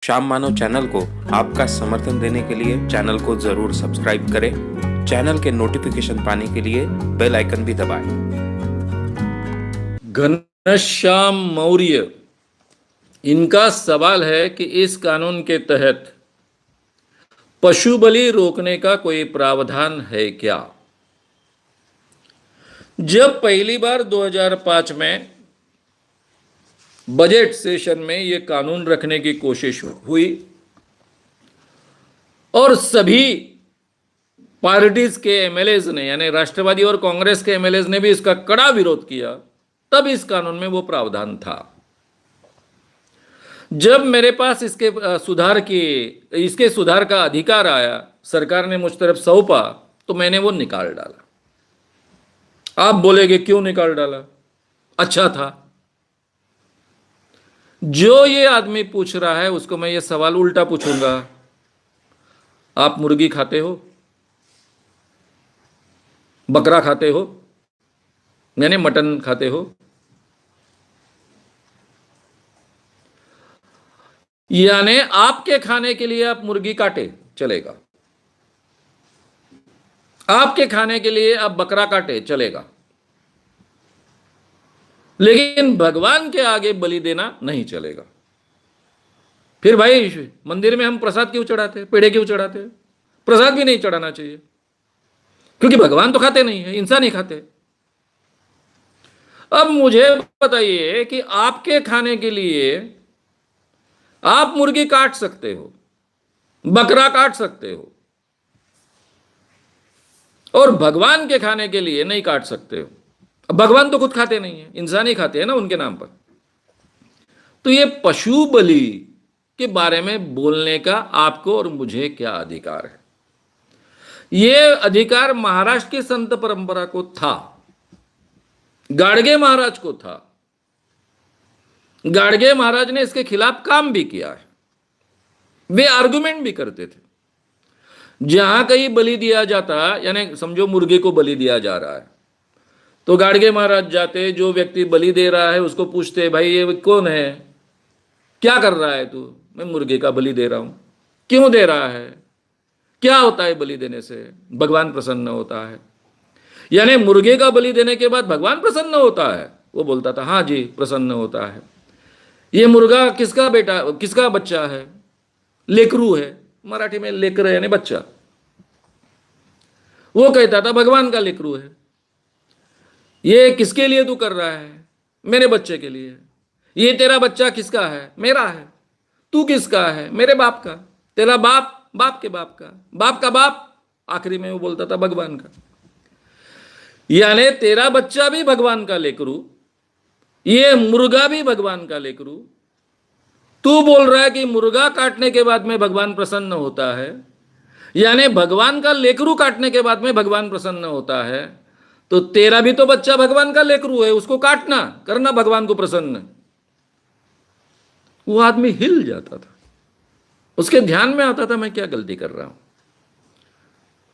श्याम मानव channel को आपका समर्थन देने के लिए चैनल को जरूर सब्सक्राइब करें। चैनल के नोटिफिकेशन पाने के लिए बेल आइकन भी दबाएं। घनश्याम मौर्य, इनका सवाल है कि इस कानून के तहत पशु बलि रोकने का कोई प्रावधान है क्या। जब पहली बार 2005 में बजट सेशन में यह कानून रखने की कोशिश हुई और सभी पार्टीज के एमएलएज ने, यानी राष्ट्रवादी और कांग्रेस के एमएलएज ने भी इसका कड़ा विरोध किया, तब इस कानून में वो प्रावधान था। जब मेरे पास इसके सुधार का अधिकार आया, सरकार ने मुझ तरफ सौंपा, तो मैंने वो निकाल डाला। आप बोलेंगे क्यों निकाल डाला? अच्छा था। जो ये आदमी पूछ रहा है उसको मैं ये सवाल उल्टा पूछूंगा, आप मुर्गी खाते हो, बकरा खाते हो, यानी मटन खाते हो? यानी आपके खाने के लिए आप मुर्गी काटे चलेगा, आपके खाने के लिए आप बकरा काटे चलेगा, लेकिन भगवान के आगे बलि देना नहीं चलेगा। फिर भाई मंदिर में हम प्रसाद क्यों चढ़ाते, पेड़े क्यों चढ़ाते? प्रसाद भी नहीं चढ़ाना चाहिए, क्योंकि भगवान तो खाते नहीं है, इंसान ही खाते। अब मुझे बताइए कि आपके खाने के लिए आप मुर्गी काट सकते हो, बकरा काट सकते हो, और भगवान के खाने के लिए नहीं काट सकते हो। भगवान तो खुद खाते नहीं है, इंसान ही खाते हैं ना उनके नाम पर। तो ये पशु बलि के बारे में बोलने का आपको और मुझे क्या अधिकार है? ये अधिकार महाराष्ट्र की संत परंपरा को था, गाडगे महाराज को था। गाडगे महाराज ने इसके खिलाफ काम भी किया है, वे आर्गुमेंट भी करते थे। जहां कहीं बलि दिया जाता, यानी समझो मुर्गे को बलि दिया जा रहा है, तो गाडगे महाराज जाते, जो व्यक्ति बलि दे रहा है उसको पूछते, भाई ये कौन है, क्या कर रहा है तू? मैं मुर्गे का बलि दे रहा हूं। क्यों दे रहा है? क्या होता है बलि देने से? भगवान प्रसन्न होता है। यानी मुर्गे का बलि देने के बाद भगवान प्रसन्न होता है? वो बोलता था, हाँ जी प्रसन्न होता है। ये मुर्गा किसका बेटा, किसका बच्चा है? लेकरू है, मराठी में लेकर है, यानी बच्चा। वो कहता था भगवान का लेकरू है। ये किसके लिए तू कर रहा है? मेरे बच्चे के लिए। ये तेरा बच्चा किसका है? मेरा है। तू किसका है? मेरे बाप का। तेरा बाप बाप के बाप का, बाप का बाप, आखिरी में वो बोलता था भगवान का। यानी तेरा बच्चा भी भगवान का लेकरू, ये मुर्गा भी भगवान का लेकरू। तू बोल रहा है कि मुर्गा काटने के बाद में भगवान प्रसन्न होता है, यानी भगवान का लेकरू काटने के बाद में भगवान प्रसन्न होता है। तो तेरा भी तो बच्चा भगवान का लेकरू है, उसको काटना, करना भगवान को प्रसन्न। वो आदमी हिल जाता था, उसके ध्यान में आता था मैं क्या गलती कर रहा हूं।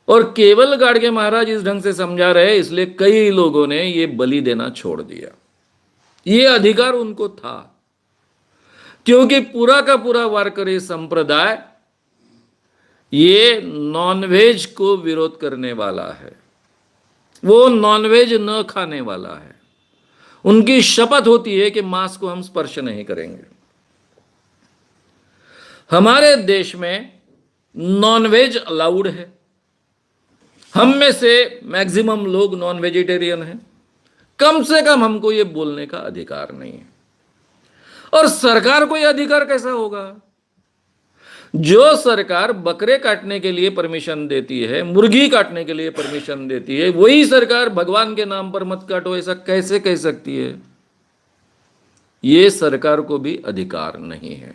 और केवल गाडगे महाराज इस ढंग से समझा रहे, इसलिए कई लोगों ने ये बलि देना छोड़ दिया। ये अधिकार उनको था, क्योंकि पूरा का पूरा वारकरी संप्रदाय ये नॉनवेज को विरोध करने वाला है, वो नॉनवेज न खाने वाला है। उनकी शपथ होती है कि मांस को हम स्पर्श नहीं करेंगे। हमारे देश में नॉनवेज अलाउड है, हम में से मैक्सिमम लोग नॉन वेजिटेरियन हैं। कम से कम हमको ये बोलने का अधिकार नहीं है। और सरकार को यह अधिकार कैसा होगा? जो सरकार बकरे काटने के लिए परमिशन देती है, मुर्गी काटने के लिए परमिशन देती है, वही सरकार भगवान के नाम पर मत काटो ऐसा कैसे कह सकती है? ये सरकार को भी अधिकार नहीं है,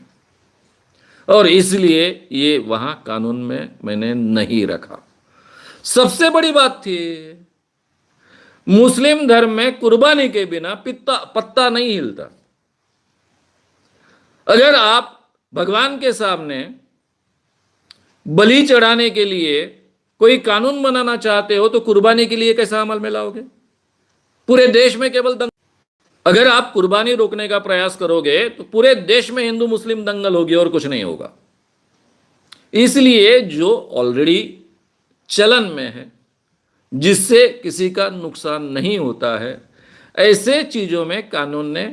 और इसलिए ये वहां कानून में मैंने नहीं रखा। सबसे बड़ी बात थी, मुस्लिम धर्म में कुर्बानी के बिना पत्ता नहीं हिलता। अगर आप भगवान के सामने बलि चढ़ाने के लिए कोई कानून बनाना चाहते हो, तो कुर्बानी के लिए कैसा अमल में लाओगे? पूरे देश में केवल अगर आप कुर्बानी रोकने का प्रयास करोगे तो पूरे देश में हिंदू मुस्लिम दंगल होगी और कुछ नहीं होगा। इसलिए जो ऑलरेडी चलन में है, जिससे किसी का नुकसान नहीं होता है, ऐसे चीजों में कानून ने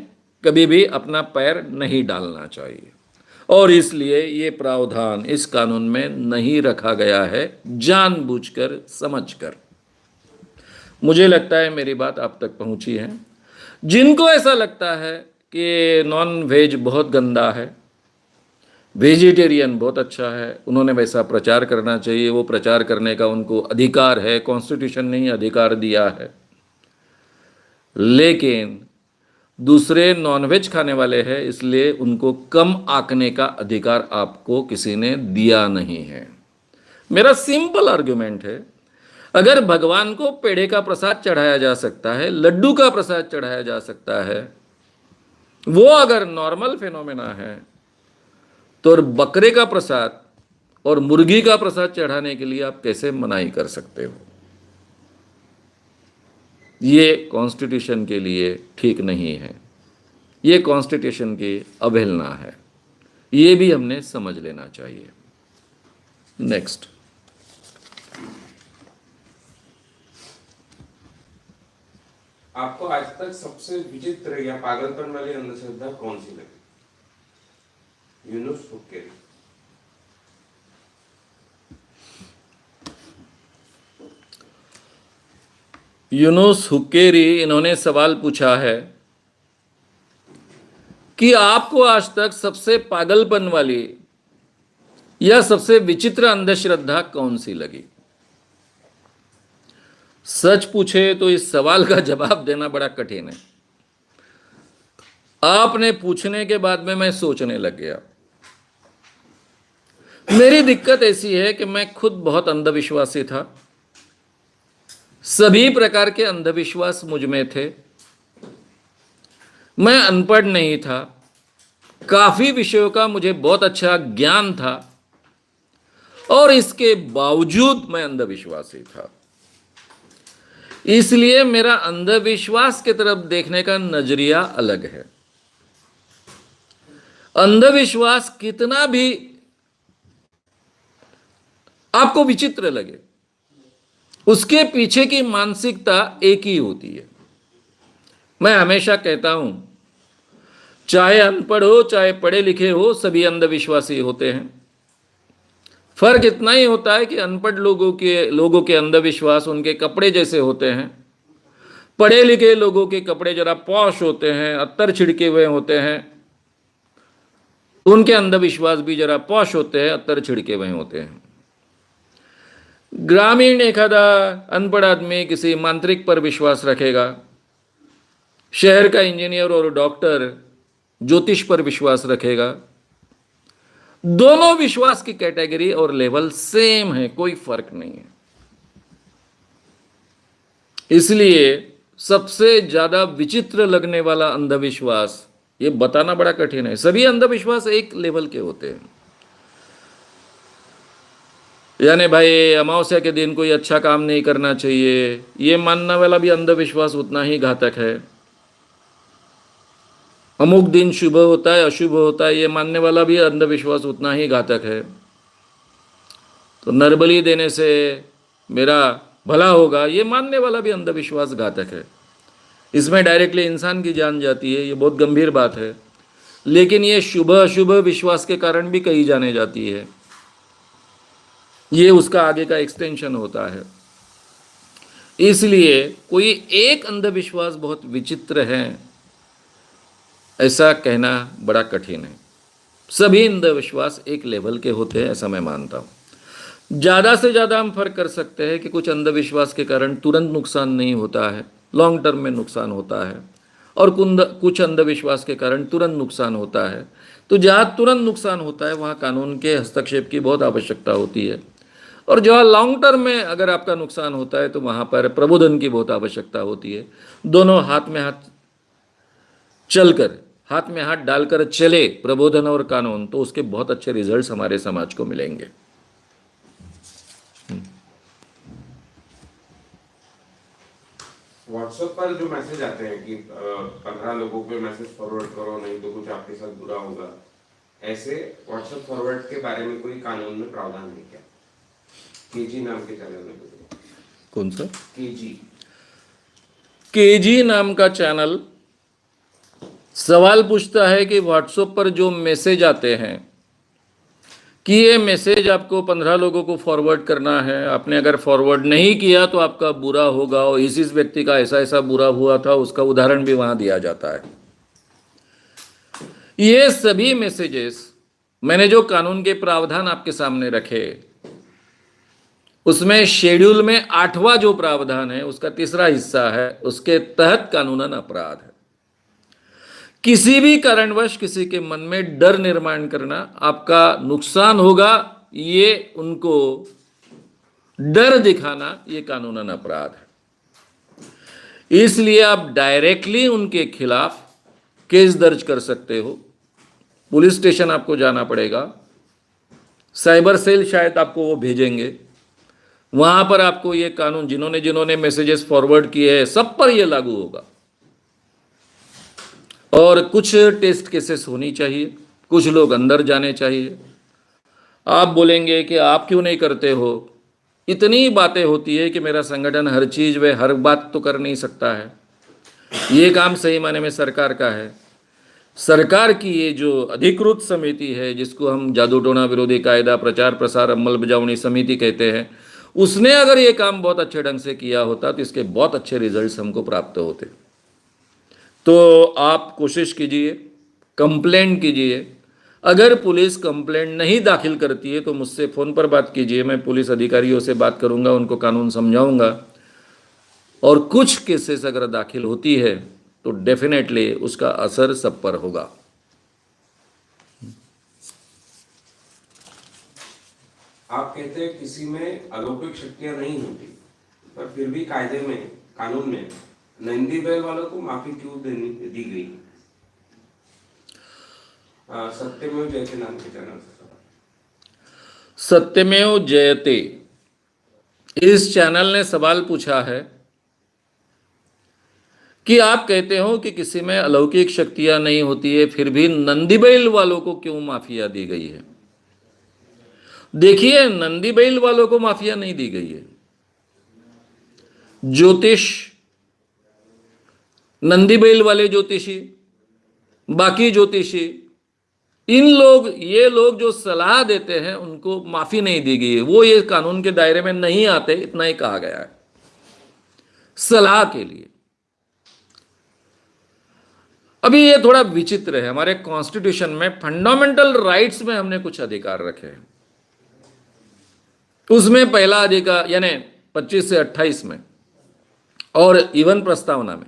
कभी भी अपना पैर नहीं डालना चाहिए और इसलिए ये प्रावधान इस कानून में नहीं रखा गया है, जानबूझकर, समझकर। मुझे लगता है मेरी बात आप तक पहुंची है। जिनको ऐसा लगता है कि नॉन वेज बहुत गंदा है, वेजिटेरियन बहुत अच्छा है, उन्होंने वैसा प्रचार करना चाहिए, वो प्रचार करने का उनको अधिकार है, कॉन्स्टिट्यूशन ने ही अधिकार दिया है। लेकिन दूसरे नॉनवेज खाने वाले हैं, इसलिए उनको कम आंकने का अधिकार आपको किसी ने दिया नहीं है। मेरा सिंपल आर्गुमेंट है, अगर भगवान को पेड़े का प्रसाद चढ़ाया जा सकता है, लड्डू का प्रसाद चढ़ाया जा सकता है, वो अगर नॉर्मल फिनोमेना है, तो बकरे का प्रसाद और मुर्गी का प्रसाद चढ़ाने के लिए आप कैसे मनाही कर सकते हो? ये कॉन्स्टिट्यूशन के लिए ठीक नहीं है, ये कॉन्स्टिट्यूशन की अवहेलना है, ये भी हमने समझ लेना चाहिए। नेक्स्ट, आपको आज तक सबसे विचित्र या पागलपन वाली अंधश्रद्धा कौन सी लगी? यूनुस हुक्केरी। यूनुस हुक्केरी, इन्होंने सवाल पूछा है कि आपको आज तक सबसे पागलपन वाली या सबसे विचित्र अंधश्रद्धा कौन सी लगी? सच पूछे तो इस सवाल का जवाब देना बड़ा कठिन है। आपने पूछने के बाद में मैं सोचने लग गया। मेरी दिक्कत ऐसी है कि मैं खुद बहुत अंधविश्वासी था, सभी प्रकार के अंधविश्वास मुझ में थे, मैं अनपढ़ नहीं था, काफी विषयों का मुझे बहुत अच्छा ज्ञान था और इसके बावजूद मैं अंधविश्वासी था। इसलिए मेरा अंधविश्वास की तरफ देखने का नजरिया अलग है। अंधविश्वास कितना भी आपको विचित्र लगे, उसके पीछे की मानसिकता एक ही होती है। मैं हमेशा कहता हूं, चाहे अनपढ़ हो चाहे पढ़े लिखे हो, सभी अंधविश्वासी होते हैं। फर्क इतना ही होता है कि अनपढ़ लोगों के अंधविश्वास उनके कपड़े जैसे होते हैं, पढ़े लिखे लोगों के कपड़े जरा पॉश होते हैं, अत्तर छिड़के हुए होते हैं, उनके अंधविश्वास भी जरा पॉश होते हैं, अत्तर छिड़के हुए होते हैं। ग्रामीण एखादा अनपढ़ आदमी किसी मांत्रिक पर विश्वास रखेगा, शहर का इंजीनियर और डॉक्टर ज्योतिष पर विश्वास रखेगा। दोनों विश्वास की कैटेगरी और लेवल सेम है, कोई फर्क नहीं है। इसलिए सबसे ज्यादा विचित्र लगने वाला अंधविश्वास, ये बताना बड़ा कठिन है। सभी अंधविश्वास एक लेवल के होते हैं। यानी भाई अमावस्या के दिन कोई अच्छा काम नहीं करना चाहिए, ये मानने वाला भी अंधविश्वास उतना ही घातक है। अमुक दिन शुभ होता है अशुभ होता है, ये मानने वाला भी अंधविश्वास उतना ही घातक है। तो नरबली देने से मेरा भला होगा, ये मानने वाला भी अंधविश्वास घातक है। इसमें डायरेक्टली इंसान की जान जाती है, ये बहुत गंभीर बात है। लेकिन ये शुभ अशुभ विश्वास के कारण भी कही जाने जाती है, ये उसका आगे का एक्सटेंशन होता है। इसलिए कोई एक अंधविश्वास बहुत विचित्र है ऐसा कहना बड़ा कठिन है। सभी अंधविश्वास एक लेवल के होते हैं, ऐसा मैं मानता हूँ। ज़्यादा से ज़्यादा हम फर्क कर सकते हैं कि कुछ अंधविश्वास के कारण तुरंत नुकसान नहीं होता है, लॉन्ग टर्म में नुकसान होता है, और कुछ अंधविश्वास के कारण तुरंत नुकसान होता है। तो जहाँ तुरंत नुकसान होता है वहाँ कानून के हस्तक्षेप की बहुत आवश्यकता होती है, और जहाँ लॉन्ग टर्म में अगर आपका नुकसान होता है तो वहाँ पर प्रबोधन की बहुत आवश्यकता होती है। दोनों हाथ में हाथ चलकर, हाथ में हाथ डालकर चले प्रबोधन और कानून, तो उसके बहुत अच्छे रिजल्ट्स हमारे समाज को मिलेंगे। व्हाट्सएप पर जो मैसेज आते हैं कि 15 लोगों पे मैसेज फॉरवर्ड करो नहीं तो कुछ आपके साथ बुरा होगा, ऐसे व्हाट्सएप फॉरवर्ड के बारे में कोई कानून में प्रावधान है क्या? केजी नाम के चैनल में कौन सा केजी केजी नाम का चैनल सवाल पूछता है कि व्हाट्सएप पर जो मैसेज आते हैं कि ये मैसेज आपको 15 लोगों को फॉरवर्ड करना है, आपने अगर फॉरवर्ड नहीं किया तो आपका बुरा होगा, और इस व्यक्ति का ऐसा ऐसा बुरा हुआ था, उसका उदाहरण भी वहां दिया जाता है। ये सभी मैसेजेस मैंने जो कानून के प्रावधान आपके सामने रखे, उसमें शेड्यूल में 8वां जो प्रावधान है उसका 3रा हिस्सा है, उसके तहत कानूनन अपराध है। किसी भी कारणवश किसी के मन में डर निर्माण करना, आपका नुकसान होगा, ये उनको डर दिखाना, ये कानूनन अपराध है। इसलिए आप डायरेक्टली उनके खिलाफ केस दर्ज कर सकते हो। पुलिस स्टेशन आपको जाना पड़ेगा, साइबर सेल शायद आपको वो भेजेंगे, वहां पर आपको ये कानून, जिन्होंने जिन्होंने मैसेजेस फॉरवर्ड किए हैं सब पर ये लागू होगा। और कुछ टेस्ट केसेस होनी चाहिए, कुछ लोग अंदर जाने चाहिए। आप बोलेंगे कि आप क्यों नहीं करते हो, इतनी बातें होती है कि मेरा संगठन हर चीज़ व हर बात तो कर नहीं सकता है। ये काम सही माने में सरकार का है। सरकार की ये जो अधिकृत समिति है, जिसको हम जादू टोना विरोधी कायदा प्रचार प्रसार अमल बजावनी समिति कहते हैं, उसने अगर ये काम बहुत अच्छे ढंग से किया होता तो इसके बहुत अच्छे रिजल्ट्स हमको प्राप्त होते। तो आप कोशिश कीजिए, कंप्लेंट कीजिए। अगर पुलिस कंप्लेंट नहीं दाखिल करती है तो मुझसे फ़ोन पर बात कीजिए, मैं पुलिस अधिकारियों से बात करूंगा, उनको कानून समझाऊंगा। और कुछ केसेस अगर दाखिल होती है तो डेफिनेटली उसका असर सब पर होगा। आप कहते हैं किसी में अलौकिक शक्तियां नहीं होती, पर फिर भी कायदे में, कानून में नंदी बैल वालों को माफी क्यों दी गई? सत्यमेव जयते नाम के चैनल से। सत्यमेव जयते इस चैनल ने सवाल पूछा है कि आप कहते हो कि किसी में अलौकिक शक्तियां नहीं होती है, फिर भी नंदी बैल वालों को क्यों माफिया दी गई है? देखिए, नंदी बैल वालों को माफिया नहीं दी गई है। ज्योतिष, नंदी बैल वाले ज्योतिषी, बाकी ज्योतिषी, ये लोग जो सलाह देते हैं उनको माफी नहीं दी गई है। वो ये कानून के दायरे में नहीं आते, इतना ही कहा गया है सलाह के लिए। अभी ये थोड़ा विचित्र है, हमारे कॉन्स्टिट्यूशन में फंडामेंटल राइट्स में हमने कुछ अधिकार रखे हैं। उसमें पहला अधिकार यानी 25 से 28 में, और इवन प्रस्तावना में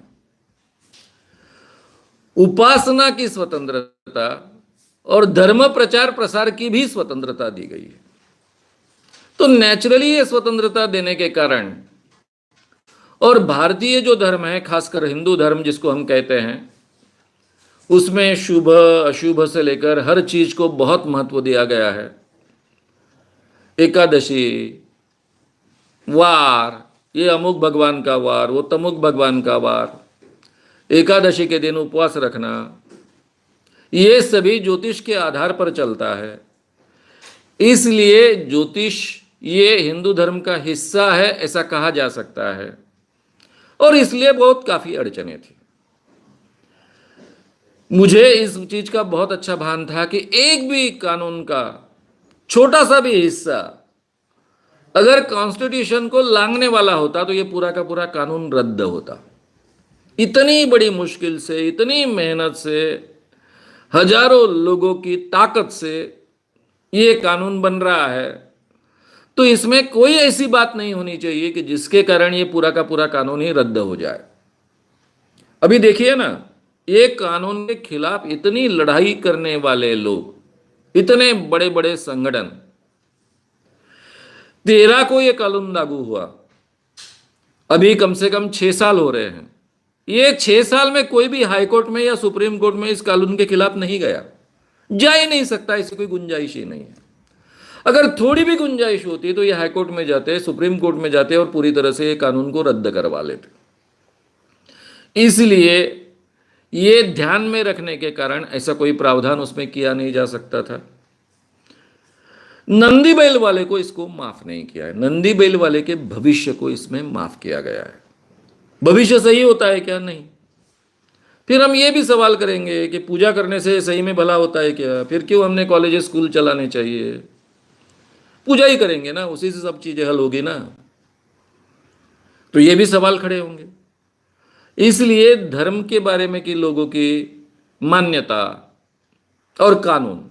उपासना की स्वतंत्रता और धर्म प्रचार प्रसार की भी स्वतंत्रता दी गई है। तो नेचुरली ये स्वतंत्रता देने के कारण, और भारतीय जो धर्म है, खासकर हिंदू धर्म जिसको हम कहते हैं, उसमें शुभ अशुभ से लेकर हर चीज को बहुत महत्व दिया गया है। एकादशी, वार, ये अमुक भगवान का वार, वो तमुक भगवान का वार, एकादशी के दिन उपवास रखना, ये सभी ज्योतिष के आधार पर चलता है। इसलिए ज्योतिष ये हिंदू धर्म का हिस्सा है, ऐसा कहा जा सकता है। और इसलिए बहुत काफी अड़चने थी। मुझे इस चीज का बहुत अच्छा भान था कि एक भी कानून का छोटा सा भी हिस्सा अगर कॉन्स्टिट्यूशन को लांघने वाला होता तो ये पूरा का पूरा कानून रद्द होता। इतनी बड़ी मुश्किल से, इतनी मेहनत से, हजारों लोगों की ताकत से ये कानून बन रहा है, तो इसमें कोई ऐसी बात नहीं होनी चाहिए कि जिसके कारण ये पूरा का पूरा कानून ही रद्द हो जाए। अभी देखिए ना, ये कानून के खिलाफ इतनी लड़ाई करने वाले लोग, इतने बड़े बड़े संगठन, 13 को ये कानून लागू हुआ, अभी कम से कम 6 साल हो रहे हैं। ये 6 साल में कोई भी हाई कोर्ट में या सुप्रीम कोर्ट में इस कानून के खिलाफ नहीं गया, जा ही नहीं सकता, इसकी कोई गुंजाइश ही नहीं है। अगर थोड़ी भी गुंजाइश होती तो ये हाई कोर्ट में जाते, सुप्रीम कोर्ट में जाते और पूरी तरह से ये कानून को रद्द करवा लेते। इसलिए ये ध्यान में रखने के कारण ऐसा कोई प्रावधान उसमें किया नहीं जा सकता था। नंदी बैल वाले को इसको माफ नहीं किया है, नंदी बैल वाले के भविष्य को इसमें माफ किया गया है। भविष्य सही होता है क्या? नहीं। फिर हम ये भी सवाल करेंगे कि पूजा करने से सही में भला होता है क्या? फिर क्यों हमने कॉलेज स्कूल चलाने चाहिए? पूजा ही करेंगे ना, उसी से सब चीजें हल होगी ना। तो ये भी सवाल खड़े होंगे। इसलिए धर्म के बारे में कि लोगों की मान्यता और कानून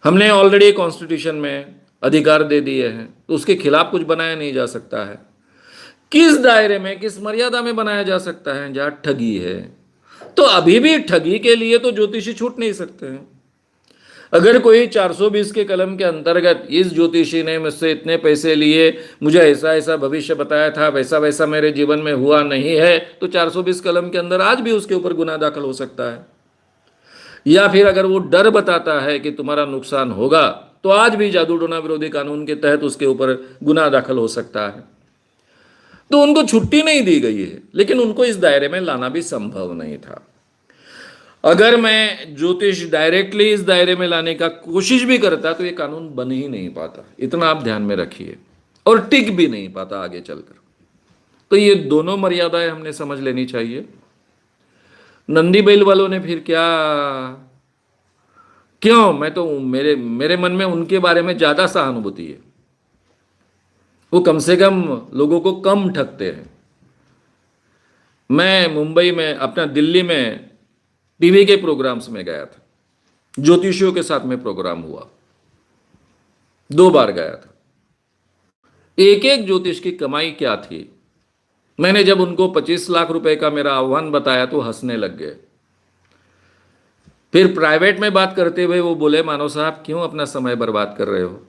हमने ऑलरेडी कॉन्स्टिट्यूशन में अधिकार दे दिए हैं, तो उसके खिलाफ कुछ बनाया नहीं जा सकता है। किस दायरे में, किस मर्यादा में बनाया जा सकता है? जहां ठगी है, तो अभी भी ठगी के लिए तो ज्योतिषी छूट नहीं सकते हैं। अगर कोई 420 के कलम के अंतर्गत इस ज्योतिषी ने मुझसे इतने पैसे लिए, मुझे ऐसा ऐसा भविष्य बताया था, वैसा वैसा मेरे जीवन में हुआ नहीं है, तो 420 कलम के अंदर आज भी उसके ऊपर गुनाह दाखिल हो सकता है। या फिर अगर वो डर बताता है कि तुम्हारा नुकसान होगा, तो आज भी जादू टोना विरोधी कानून के तहत उसके ऊपर गुनाह दाखिल हो सकता है। तो उनको छुट्टी नहीं दी गई है, लेकिन उनको इस दायरे में लाना भी संभव नहीं था। अगर मैं ज्योतिष डायरेक्टली इस दायरे में लाने का कोशिश भी करता तो ये कानून बन ही नहीं पाता, इतना आप ध्यान में रखिए, और टिक भी नहीं पाता आगे चलकर। तो ये दोनों मर्यादाएं हमने समझ लेनी चाहिए। नंदी बैल वालों ने फिर क्या, क्यों, मैं तो मेरे मन में उनके बारे में ज्यादा सहानुभूति है। वो कम से कम लोगों को कम ठगते हैं। मैं मुंबई में, अपना दिल्ली में टीवी के प्रोग्राम्स में गया था, ज्योतिषियों के साथ में प्रोग्राम हुआ, 2 बार गया था। एक एक ज्योतिष की कमाई क्या थी, मैंने जब उनको 25 लाख रुपए का मेरा आह्वान बताया तो हंसने लग गए। फिर प्राइवेट में बात करते हुए वो बोले, मानव साहब क्यों अपना समय बर्बाद कर रहे हो,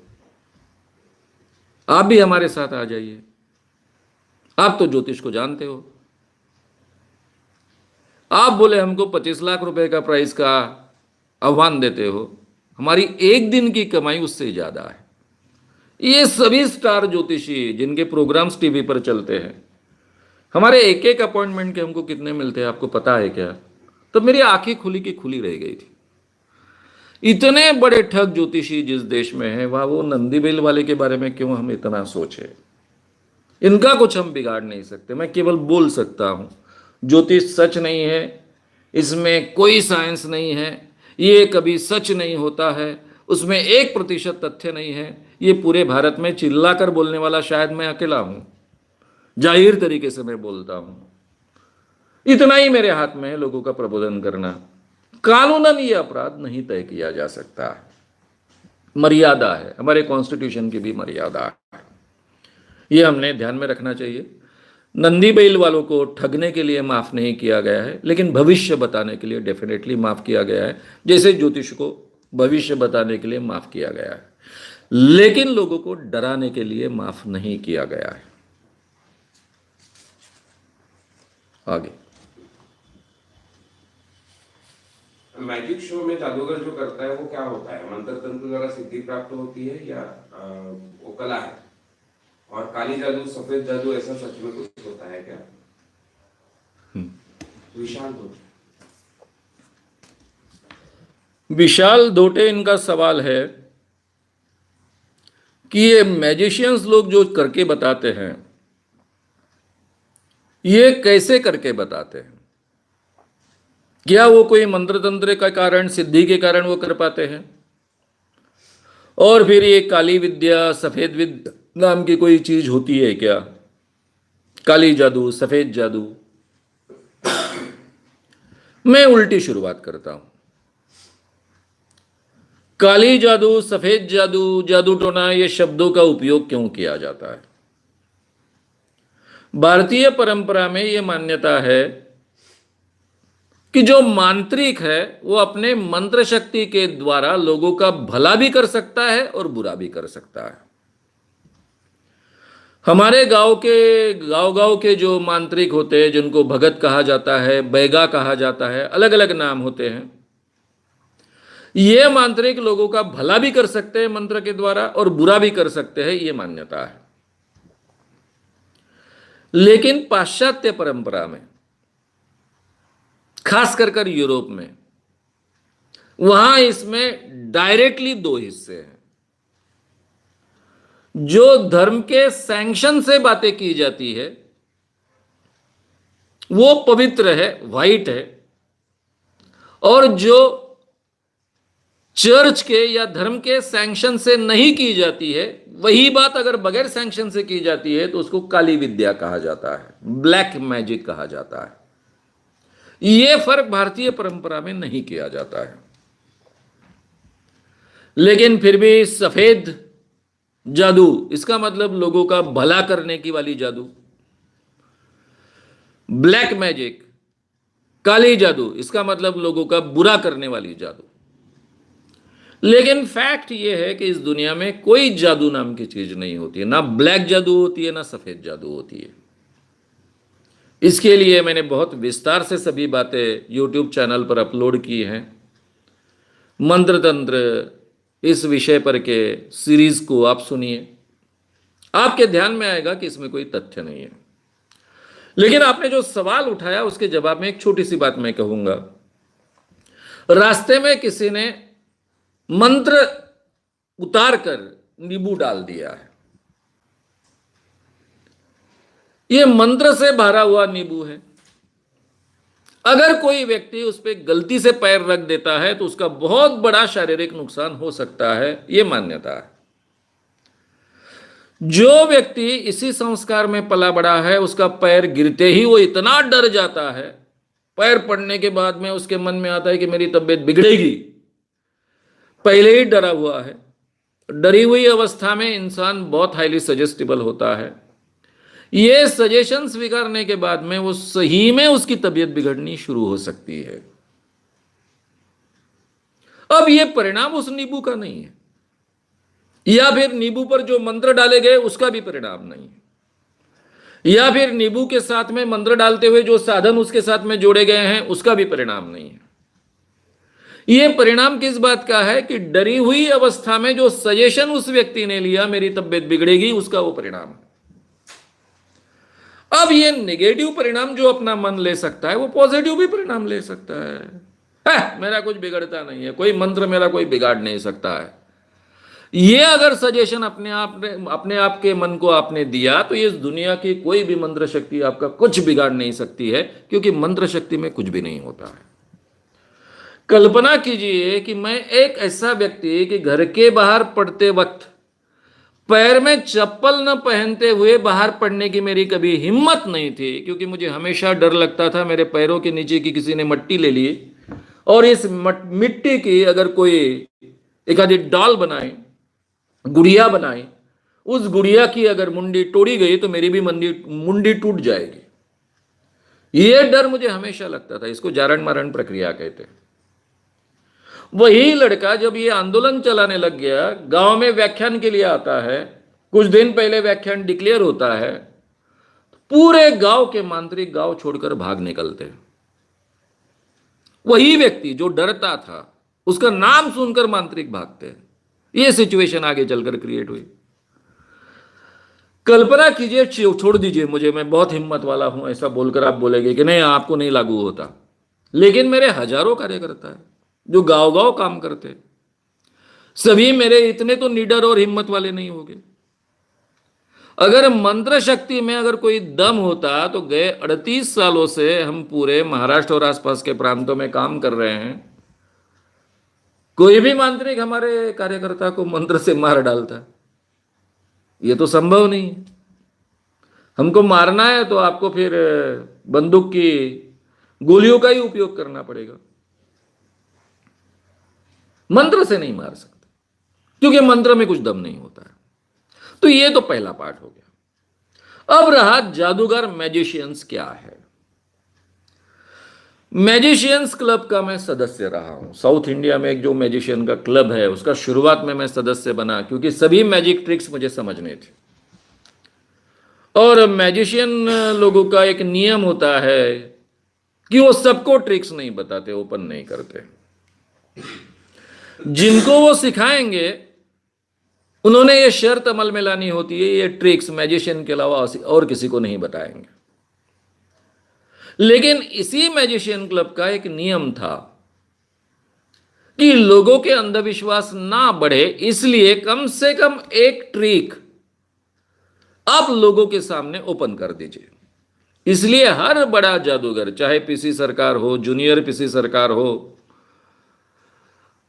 आप भी हमारे साथ आ जाइए, आप तो ज्योतिष को जानते हो। आप बोले हमको 25 लाख रुपए का प्राइस का आह्वान देते हो, हमारी एक दिन की कमाई उससे ज्यादा है। ये सभी स्टार ज्योतिषी जिनके प्रोग्राम्स टीवी पर चलते हैं, हमारे एक एक अपॉइंटमेंट के हमको कितने मिलते हैं आपको पता है क्या? तो मेरी आंखें खुली की खुली रह गई थी। इतने बड़े ठग ज्योतिषी जिस देश में है, वहां वो नंदी बैल वाले के बारे में क्यों हम इतना सोचे? इनका कुछ हम बिगाड़ नहीं सकते, मैं केवल बोल सकता हूं ज्योतिष सच नहीं है, इसमें कोई साइंस नहीं है, ये कभी सच नहीं होता है, उसमें 1% तथ्य नहीं है। ये पूरे भारत में चिल्लाकर बोलने वाला शायद मैं अकेला हूं, जाहिर तरीके से मैं बोलता हूं। इतना ही मेरे हाथ में है लोगों का प्रबोधन करना। कानूनन ये अपराध नहीं तय किया जा सकता है, मर्यादा है, हमारे कॉन्स्टिट्यूशन की भी मर्यादा है, ये हमने ध्यान में रखना चाहिए। नंदी बैल वालों को ठगने के लिए माफ नहीं किया गया है, लेकिन भविष्य बताने के लिए डेफिनेटली माफ किया गया है, जैसे ज्योतिष को भविष्य बताने के लिए माफ किया गया है, लेकिन लोगों को डराने के लिए माफ नहीं किया गया है। आगे मैजिक शो में जादूगर जो करता है वो क्या होता है? मंत्र तंत्र द्वारा सिद्धि प्राप्त होती है या वो कला है? और काली जादू, सफेद जादू, ऐसा सच में कुछ होता है क्या? विशाल धोटे इनका सवाल है कि ये मैजिशियंस लोग जो करके बताते हैं, ये कैसे करके बताते हैं? क्या वो कोई मंत्र तंत्र का कारण, सिद्धि के कारण वो कर पाते हैं? और फिर ये काली विद्या, सफेद विद्या नाम की कोई चीज होती है क्या? काली जादू, सफेद जादू। मैं उल्टी शुरुआत करता हूं। काली जादू, सफेद जादू, जादू टोना, ये शब्दों का उपयोग क्यों किया जाता है? भारतीय परंपरा में यह मान्यता है कि जो मांत्रिक है वो अपने मंत्र शक्ति के द्वारा लोगों का भला भी कर सकता है और बुरा भी कर सकता है। हमारे गांव के जो मांत्रिक होते हैं, जिनको भगत कहा जाता है, बैगा कहा जाता है, अलग अलग नाम होते हैं, ये मांत्रिक लोगों का भला भी कर सकते हैं मंत्र के द्वारा और बुरा भी कर सकते हैं, ये मान्यता है। लेकिन पाश्चात्य परंपरा में खास कर यूरोप में, वहां इसमें डायरेक्टली दो हिस्से हैं। जो धर्म के सैंक्शन से बातें की जाती है वो पवित्र है, वाइट है, और जो चर्च के या धर्म के सैंक्शन से नहीं की जाती है, वही बात अगर बगैर सैंक्शन से की जाती है तो उसको काली विद्या कहा जाता है, ब्लैक मैजिक कहा जाता है। यह फर्क भारतीय परंपरा में नहीं किया जाता है। लेकिन फिर भी सफेद जादू, इसका मतलब लोगों का भला करने की वाली जादू, ब्लैक मैजिक, काली जादू, इसका मतलब लोगों का बुरा करने वाली जादू। लेकिन फैक्ट यह है कि इस दुनिया में कोई जादू नाम की चीज नहीं होती है, ना ब्लैक जादू होती है, ना सफेद जादू होती है। इसके लिए मैंने बहुत विस्तार से सभी बातें यूट्यूब चैनल पर अपलोड की हैं। मंत्र तंत्र इस विषय पर के सीरीज को आप सुनिए, आपके ध्यान में आएगा कि इसमें कोई तथ्य नहीं है। लेकिन आपने जो सवाल उठाया उसके जवाब में एक छोटी सी बात मैं कहूंगा। रास्ते में किसी ने मंत्र उतार कर नींबू डाल दिया है। यह मंत्र से भरा हुआ नींबू है। अगर कोई व्यक्ति उस पर गलती से पैर रख देता है तो उसका बहुत बड़ा शारीरिक नुकसान हो सकता है, यह मान्यता है। जो व्यक्ति इसी संस्कार में पला बड़ा है, उसका पैर गिरते ही वो इतना डर जाता है, पैर पड़ने के बाद में उसके मन में आता है कि मेरी तबीयत बिगड़ेगी, पहले ही डरा हुआ है। डरी हुई अवस्था में इंसान बहुत हाईली सजेस्टिबल होता है। ये सजेशन स्वीकारने के बाद में वो सही में उसकी तबीयत बिगड़नी शुरू हो सकती है। अब ये परिणाम उस नींबू का नहीं है, या फिर नींबू पर जो मंत्र डाले गए उसका भी परिणाम नहीं है, या फिर नींबू के साथ में मंत्र डालते हुए जो साधन उसके साथ में जोड़े गए हैं उसका भी परिणाम नहीं है। यह परिणाम किस बात का है कि डरी हुई अवस्था में जो सजेशन उस व्यक्ति ने लिया मेरी तबीयत बिगड़ेगी, उसका वो परिणाम है। अब ये नेगेटिव परिणाम जो अपना मन ले सकता है वो पॉजिटिव भी परिणाम ले सकता है। मेरा कुछ बिगड़ता नहीं है, कोई मंत्र मेरा कोई बिगाड़ नहीं सकता है। ये अगर सजेशन अपने आप के मन को आपने दिया तो ये इस दुनिया की कोई भी मंत्र शक्ति आपका कुछ बिगाड़ नहीं सकती है, क्योंकि मंत्र शक्ति में कुछ भी नहीं होता है। कल्पना कीजिए कि मैं एक ऐसा व्यक्ति कि घर के बाहर पड़ते वक्त पैर में चप्पल न पहनते हुए बाहर पड़ने की मेरी कभी हिम्मत नहीं थी, क्योंकि मुझे हमेशा डर लगता था मेरे पैरों के नीचे की किसी ने मिट्टी ले ली और इस मिट्टी की अगर कोई एक आधी डॉल बनाए, गुड़िया बनाए, उस गुड़िया की अगर मुंडी तोड़ी गई तो मेरी भी मुंडी टूट जाएगी। यह डर मुझे हमेशा लगता था। इसको जारण मारण प्रक्रिया कहते हैं। वही लड़का जब ये आंदोलन चलाने लग गया, गांव में व्याख्यान के लिए आता है, कुछ दिन पहले व्याख्यान डिक्लेयर होता है, पूरे गांव के मांत्रिक गांव छोड़कर भाग निकलते हैं। वही व्यक्ति जो डरता था उसका नाम सुनकर मांत्रिक भागते हैं। यह सिचुएशन आगे चलकर क्रिएट हुई। कल्पना कीजिए, छोड़ दीजिए मुझे, मैं बहुत हिम्मत वाला हूं, ऐसा बोलकर आप बोलेंगे कि नहीं आपको नहीं लागू होता। लेकिन मेरे हजारों कार्यकर्ता है जो गांव गांव काम करते, सभी मेरे इतने तो निडर और हिम्मत वाले नहीं होंगे। अगर मंत्र शक्ति में अगर कोई दम होता तो गए 38 सालों से हम पूरे महाराष्ट्र और आसपास के प्रांतों में काम कर रहे हैं, कोई भी मांत्रिक हमारे कार्यकर्ता को मंत्र से मार डालता। यह तो संभव नहीं है। हमको मारना है तो आपको फिर बंदूक की गोलियों का ही उपयोग करना पड़ेगा, मंत्र से नहीं मार सकते, क्योंकि मंत्र में कुछ दम नहीं होता है। तो ये तो पहला पार्ट हो गया। अब रहा जादूगर, मैजिशियंस क्या है। मैजिशियंस क्लब का मैं सदस्य रहा हूं। साउथ इंडिया में एक जो मैजिशियन का क्लब है उसका शुरुआत में मैं सदस्य बना, क्योंकि सभी मैजिक ट्रिक्स मुझे समझने थे। और मैजिशियन लोगों का एक नियम होता है कि वो सबको ट्रिक्स नहीं बताते, ओपन नहीं करते। जिनको वो सिखाएंगे उन्होंने ये शर्त अमल में लानी होती है, ये ट्रिक्स मैजिशियन के अलावा और किसी को नहीं बताएंगे। लेकिन इसी मैजिशियन क्लब का एक नियम था कि लोगों के अंधविश्वास ना बढ़े, इसलिए कम से कम एक ट्रिक आप लोगों के सामने ओपन कर दीजिए। इसलिए हर बड़ा जादूगर, चाहे पीसी सरकार हो, जूनियर पीसी सरकार हो,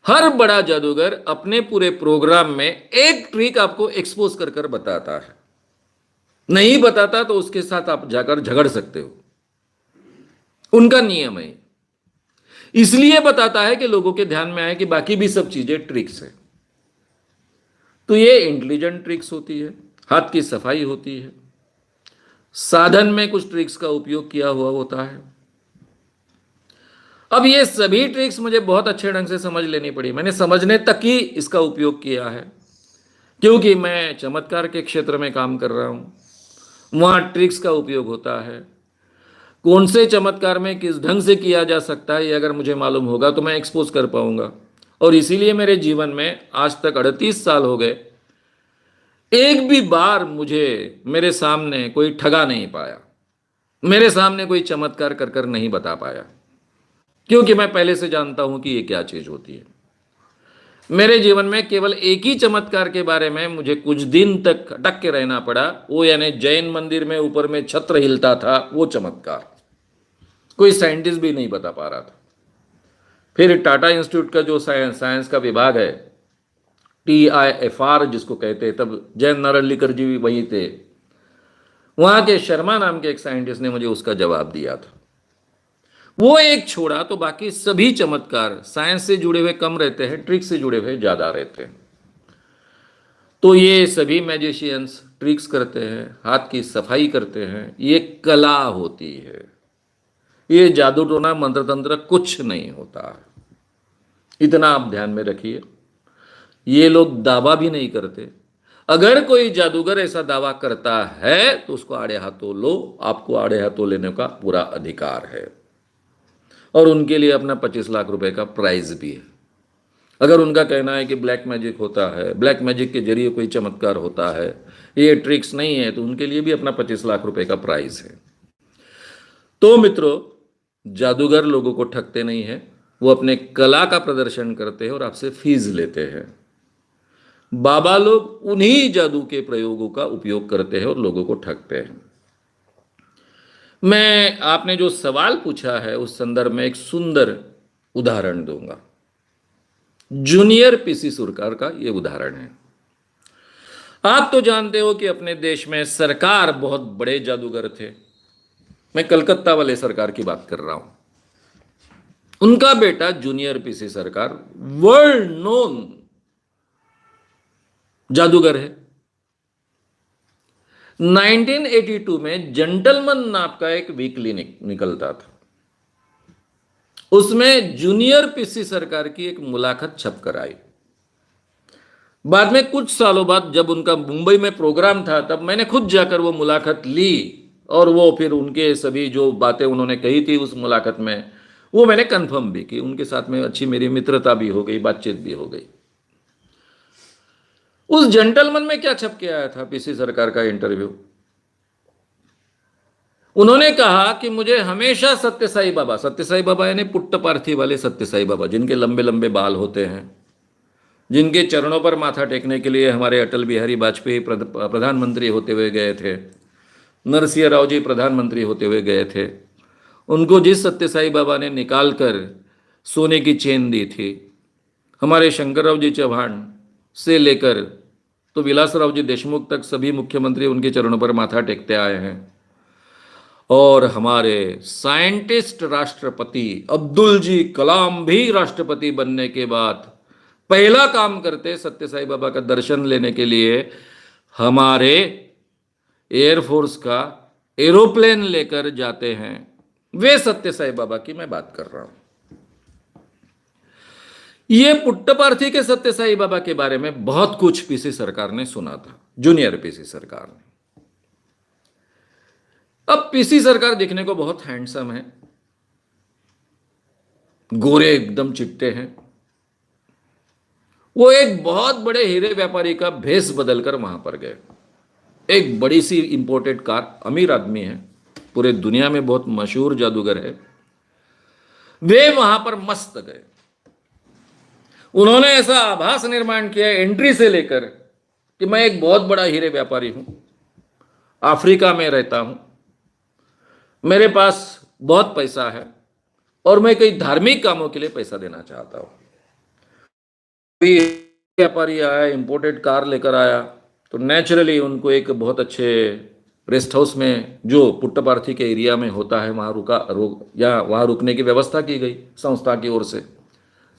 हर बड़ा जादूगर अपने पूरे प्रोग्राम में एक ट्रिक आपको एक्सपोज कर कर बताता है। नहीं बताता तो उसके साथ आप जाकर झगड़ सकते हो, उनका नियम है। इसलिए बताता है कि लोगों के ध्यान में आए कि बाकी भी सब चीजें ट्रिक्स है। तो ये इंटेलिजेंट ट्रिक्स होती है, हाथ की सफाई होती है, साधन में कुछ ट्रिक्स का उपयोग किया हुआ होता है। अब ये सभी ट्रिक्स मुझे बहुत अच्छे ढंग से समझ लेनी पड़ी, मैंने समझने तक ही इसका उपयोग किया है, क्योंकि मैं चमत्कार के क्षेत्र में काम कर रहा हूं। वहां ट्रिक्स का उपयोग होता है। कौन से चमत्कार में किस ढंग से किया जा सकता है, ये अगर मुझे मालूम होगा तो मैं एक्सपोज कर पाऊंगा। और इसीलिए मेरे जीवन में आज तक 38 साल हो गए, एक भी बार मुझे मेरे सामने कोई ठगा नहीं पाया, मेरे सामने कोई चमत्कार कर कर नहीं बता पाया, क्योंकि मैं पहले से जानता हूं कि ये क्या चीज होती है। मेरे जीवन में केवल एक ही चमत्कार के बारे में मुझे कुछ दिन तक अटक के रहना पड़ा, वो यानी जैन मंदिर में ऊपर में छत्र हिलता था, वो चमत्कार कोई साइंटिस्ट भी नहीं बता पा रहा था। फिर टाटा इंस्टीट्यूट का जो साइंस का विभाग है, TIFR जिसको कहते हैं, तब जैन नारलिकर जी भी वहीं थे, वहां के शर्मा नाम के एक साइंटिस्ट ने मुझे उसका जवाब दिया था। वो एक छोड़ा तो बाकी सभी चमत्कार साइंस से जुड़े हुए कम रहते हैं, ट्रिक्स से जुड़े हुए ज्यादा रहते हैं। तो ये सभी मैजिशियंस ट्रिक्स करते हैं, हाथ की सफाई करते हैं, ये कला होती है। ये जादू टोना मंत्र तंत्र कुछ नहीं होता है, इतना आप ध्यान में रखिए। ये लोग दावा भी नहीं करते। अगर कोई जादूगर ऐसा दावा करता है तो उसको आड़े हाथों लो, आपको आड़े हाथों लेने का पूरा अधिकार है। और उनके लिए अपना 25 लाख रुपए का प्राइज भी है। अगर उनका कहना है कि ब्लैक मैजिक होता है, ब्लैक मैजिक के जरिए कोई चमत्कार होता है, ये ट्रिक्स नहीं है, तो उनके लिए भी अपना 25 लाख रुपए का प्राइज है। तो मित्रों, जादूगर लोगों को ठगते नहीं है, वो अपने कला का प्रदर्शन करते हैं और आपसे फीस लेते हैं। बाबा लोग उन्हीं जादू के प्रयोगों का उपयोग करते हैं और लोगों को ठगते हैं। मैं आपने जो सवाल पूछा है उस संदर्भ में एक सुंदर उदाहरण दूंगा। जूनियर पीसी सरकार का यह उदाहरण है। आप तो जानते हो कि अपने देश में सरकार बहुत बड़े जादूगर थे। मैं कलकत्ता वाले सरकार की बात कर रहा हूं। उनका बेटा जूनियर पीसी सरकार वर्ल्ड नोन जादूगर है। 1982 में जेंटलमैन नाम का एक वीकली निकलता था, उसमें जूनियर पीसी सरकार की एक मुलाकात छपकर आई। बाद में कुछ सालों बाद जब उनका मुंबई में प्रोग्राम था, तब मैंने खुद जाकर वो मुलाकात ली और वो फिर उनके सभी जो बातें उन्होंने कही थी उस मुलाकात में, वो मैंने कंफर्म भी की। उनके साथ में अच्छी मेरी मित्रता भी हो गई, बातचीत भी हो गई। उस जेंटलमैन में क्या छप के आया था पीसी सरकार का इंटरव्यू, उन्होंने कहा कि मुझे हमेशा सत्य साई बाबा यानी पुट्टपार्थी वाले सत्य साई बाबा, जिनके लंबे लंबे बाल होते हैं, जिनके चरणों पर माथा टेकने के लिए हमारे अटल बिहारी वाजपेयी प्रधानमंत्री होते हुए गए थे, नरसिंह राव जी प्रधानमंत्री होते हुए गए थे, उनको जिस सत्य साई बाबा ने निकाल कर सोने की चेन दी थी, हमारे शंकरराव जी चौहान से लेकर तो विलासराव जी देशमुख तक सभी मुख्यमंत्री उनके चरणों पर माथा टेकते आए हैं। और हमारे साइंटिस्ट राष्ट्रपति अब्दुल जी कलाम भी राष्ट्रपति बनने के बाद पहला काम करते सत्य साई बाबा का दर्शन लेने के लिए हमारे एयरफोर्स का एरोप्लेन लेकर जाते हैं। वे सत्य साई बाबा की मैं बात कर रहा हूं। ये पुट्टपार्थी के सत्य साई बाबा के बारे में बहुत कुछ पीसी सरकार ने सुना था, जूनियर पीसी सरकार ने। अब पीसी सरकार दिखने को बहुत हैंडसम है, गोरे एकदम चिट्टे हैं। वो एक बहुत बड़े हीरे व्यापारी का भेष बदलकर वहां पर गए। एक बड़ी सी इंपोर्टेड कार, अमीर आदमी है, पूरे दुनिया में बहुत मशहूर जादूगर है, वे वहां पर मस्त गए। उन्होंने ऐसा आभास निर्माण किया एंट्री से लेकर कि मैं एक बहुत बड़ा हीरे व्यापारी हूं, अफ्रीका में रहता हूं, मेरे पास बहुत पैसा है और मैं कई धार्मिक कामों के लिए पैसा देना चाहता हूं। कोई व्यापारी आया, इंपोर्टेड कार लेकर आया, तो नेचुरली उनको एक बहुत अच्छे रेस्ट हाउस में जो पुट्टपार्थी के एरिया में होता है वहाँ या वहाँ रुकने की व्यवस्था की गई संस्था की ओर से,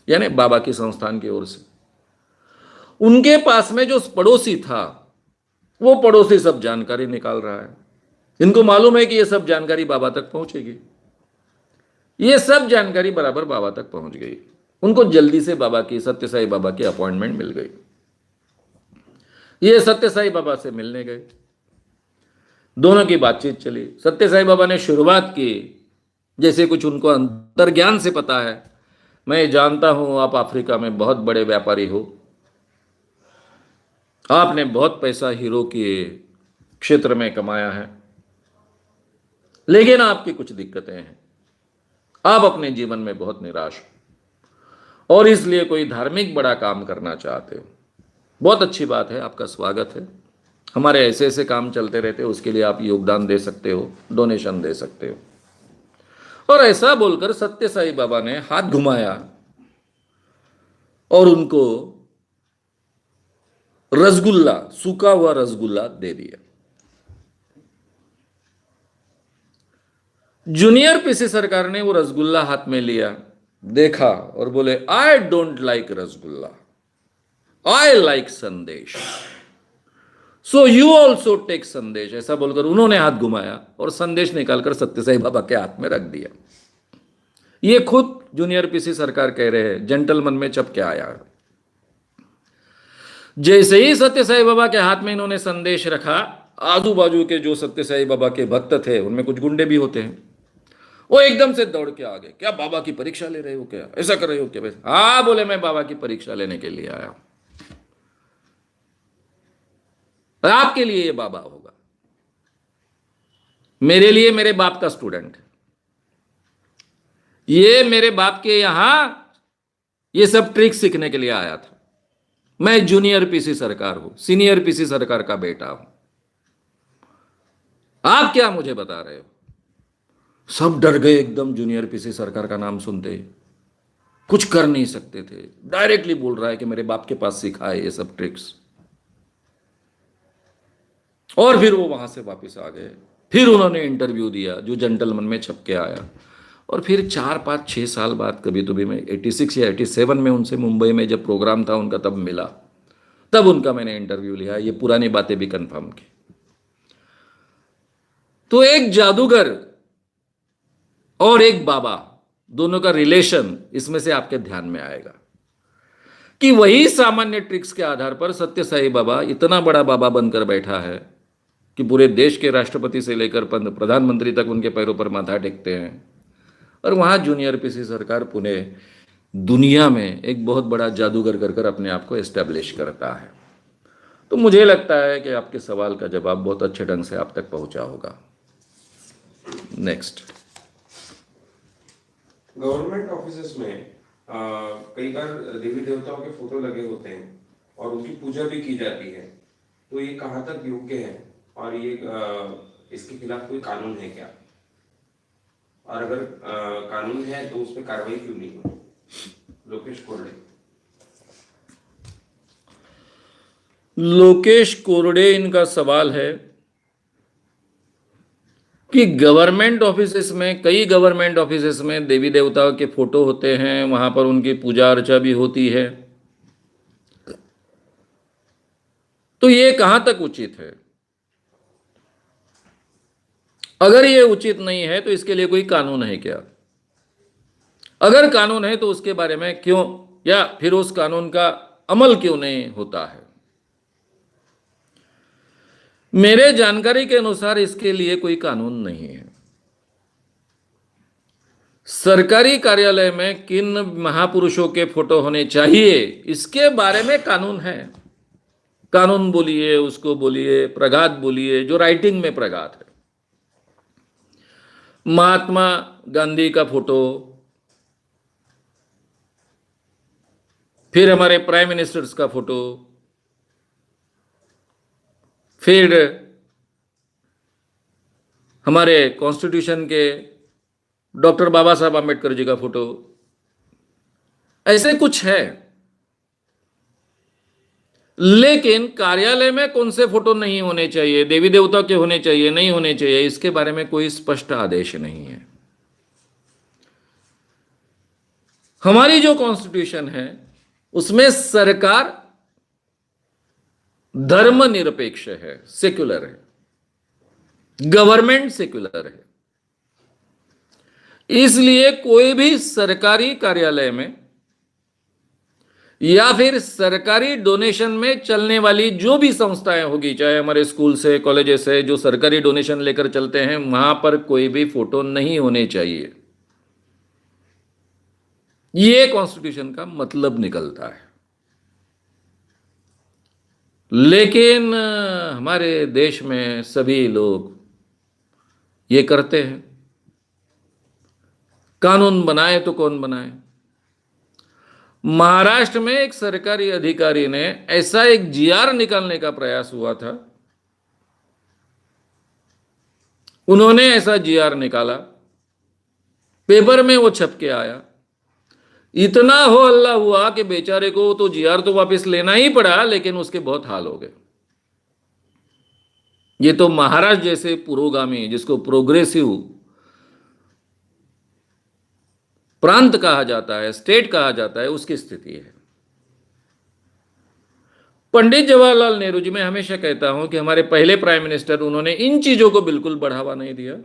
यानी बाबा की संस्थान की ओर से। उनके पास में जो पड़ोसी था, वो पड़ोसी सब जानकारी निकाल रहा है। इनको मालूम है कि ये सब जानकारी बाबा तक पहुंचेगी। ये सब जानकारी बराबर बाबा तक पहुंच गई। उनको जल्दी से बाबा की, सत्य साई बाबा की अपॉइंटमेंट मिल गई। ये सत्य साई बाबा से मिलने गए, दोनों की बातचीत चली। सत्य साई बाबा ने शुरुआत की जैसे कुछ उनको अंतर्ज्ञान से पता है, मैं जानता हूं आप अफ्रीका में बहुत बड़े व्यापारी हो, आपने बहुत पैसा हीरो के क्षेत्र में कमाया है, लेकिन आपकी कुछ दिक्कतें हैं, आप अपने जीवन में बहुत निराश हो और इसलिए कोई धार्मिक बड़ा काम करना चाहते हो। बहुत अच्छी बात है, आपका स्वागत है, हमारे ऐसे ऐसे काम चलते रहते हैं, उसके लिए आप योगदान दे सकते हो, डोनेशन दे सकते हो। और ऐसा बोलकर सत्य साई बाबा ने हाथ घुमाया और उनको रसगुल्ला, सूखा हुआ रसगुल्ला दे दिया। जूनियर पीसी सरकार ने वो रसगुल्ला हाथ में लिया, देखा और बोले, I don't like rasgulla, I like संदेश, सो यू ऑल्सो टेक संदेश। ऐसा बोलकर उन्होंने हाथ घुमाया और संदेश निकालकर सत्य साई बाबा के हाथ में रख दिया। ये खुद जूनियर पीसी सरकार कह रहे हैं, जेंटलमैन में चप के आया। जैसे ही सत्य साई बाबा के हाथ में इन्होंने संदेश रखा, आजू बाजू के जो सत्य साई बाबा के भक्त थे, उनमें कुछ गुंडे भी होते हैं, वो एकदम से दौड़ के आ गए। क्या बाबा की परीक्षा ले रहे हो, क्या ऐसा कर रहे हो क्या? वैसे हाँ बोले, मैं बाबा की परीक्षा लेने के लिए आया हूं, आपके लिए ये बाबा होगा, मेरे लिए मेरे बाप का स्टूडेंट है, ये मेरे बाप के यहां ये सब ट्रिक सीखने के लिए आया था। मैं जूनियर पीसी सरकार हूं, सीनियर पीसी सरकार का बेटा हूं, आप क्या मुझे बता रहे हो? सब डर गए एकदम, जूनियर पीसी सरकार का नाम सुनते, कुछ कर नहीं सकते थे। डायरेक्टली बोल रहा है कि मेरे बाप के पास सीखा है ये सब ट्रिक्स। और फिर वो वहां से वापस आ गए, फिर उन्होंने इंटरव्यू दिया जो जेंटलमैन में छप के आया। और फिर 4-5-6 साल बाद कभी तो भी मैं 86 या 87 में उनसे मुंबई में जब प्रोग्राम था उनका, तब मिला, तब उनका मैंने इंटरव्यू लिया, ये पुरानी बातें भी कंफर्म की। तो एक जादूगर और एक बाबा, दोनों का रिलेशन इसमें से आपके ध्यान में आएगा कि वही सामान्य ट्रिक्स के आधार पर सत्य साई बाबा इतना बड़ा बाबा बनकर बैठा है कि पूरे देश के राष्ट्रपति से लेकर प्रधानमंत्री तक उनके पैरों पर माथा टेकते हैं। और वहाँ जूनियर पीसी सरकार पुणे दुनिया में एक बहुत बड़ा जादूगर कर अपने आप को एस्टेब्लिश करता है। तो मुझे लगता है कि आपके सवाल का जवाब बहुत अच्छे ढंग से आप तक पहुंचा होगा। नेक्स्ट, गवर्नमेंट ऑफिसेस में कई बार देवी देवताओं के फोटो लगे होते हैं और उनकी पूजा भी की जाती है, तो ये कहाँ तक योग्य है और ये इसके खिलाफ कोई कानून है क्या? और अगर कानून है तो उस पर कार्रवाई क्यों नहीं हो? लोकेश कोरडे इनका सवाल है कि गवर्नमेंट ऑफिसेस में, कई गवर्नमेंट ऑफिसेस में देवी देवताओं के फोटो होते हैं, वहां पर उनकी पूजा अर्चा भी होती है, तो ये कहां तक उचित है? अगर ये उचित नहीं है तो इसके लिए कोई कानून है क्या? अगर कानून है तो उसके बारे में क्यों, या फिर उस कानून का अमल क्यों नहीं होता है? मेरे जानकारी के अनुसार इसके लिए कोई कानून नहीं है। सरकारी कार्यालय में किन महापुरुषों के फोटो होने चाहिए इसके बारे में कानून है। कानून बोलिए, उसको बोलिए, प्रघात बोलिए, जो राइटिंग में प्रघात है। महात्मा गांधी का फोटो, फिर हमारे प्राइम मिनिस्टर्स का फोटो, फिर हमारे कॉन्स्टिट्यूशन के डॉक्टर बाबा साहब आम्बेडकर जी का फोटो, ऐसे कुछ है। लेकिन कार्यालय में कौन से फोटो नहीं होने चाहिए, देवी देवता के होने चाहिए, नहीं होने चाहिए, इसके बारे में कोई स्पष्ट आदेश नहीं है। हमारी जो कॉन्स्टिट्यूशन है उसमें सरकार धर्मनिरपेक्ष है, सेक्युलर है, गवर्नमेंट सेक्युलर है। इसलिए कोई भी सरकारी कार्यालय में या फिर सरकारी डोनेशन में चलने वाली जो भी संस्थाएं होगी, चाहे हमारे स्कूल से, कॉलेजेस से, जो सरकारी डोनेशन लेकर चलते हैं, वहां पर कोई भी फोटो नहीं होने चाहिए। ये कॉन्स्टिट्यूशन का मतलब निकलता है। लेकिन हमारे देश में सभी लोग ये करते हैं। कानून बनाए तो कौन बनाए? महाराष्ट्र में एक सरकारी अधिकारी ने ऐसा एक जीआर निकालने का प्रयास हुआ था। उन्होंने ऐसा जीआर निकाला, पेपर में वो छप के आया, इतना हो हल्ला हुआ कि बेचारे को तो जीआर तो वापस लेना ही पड़ा, लेकिन उसके बहुत हाल हो गए। ये तो महाराष्ट्र जैसे पुरोगामी, जिसको प्रोग्रेसिव प्रांत कहा जाता है, स्टेट कहा जाता है, उसकी स्थिति है। पंडित जवाहरलाल नेहरू जी, मैं हमेशा कहता हूं कि हमारे पहले प्राइम मिनिस्टर, उन्होंने इन चीजों को बिल्कुल बढ़ावा नहीं दिया।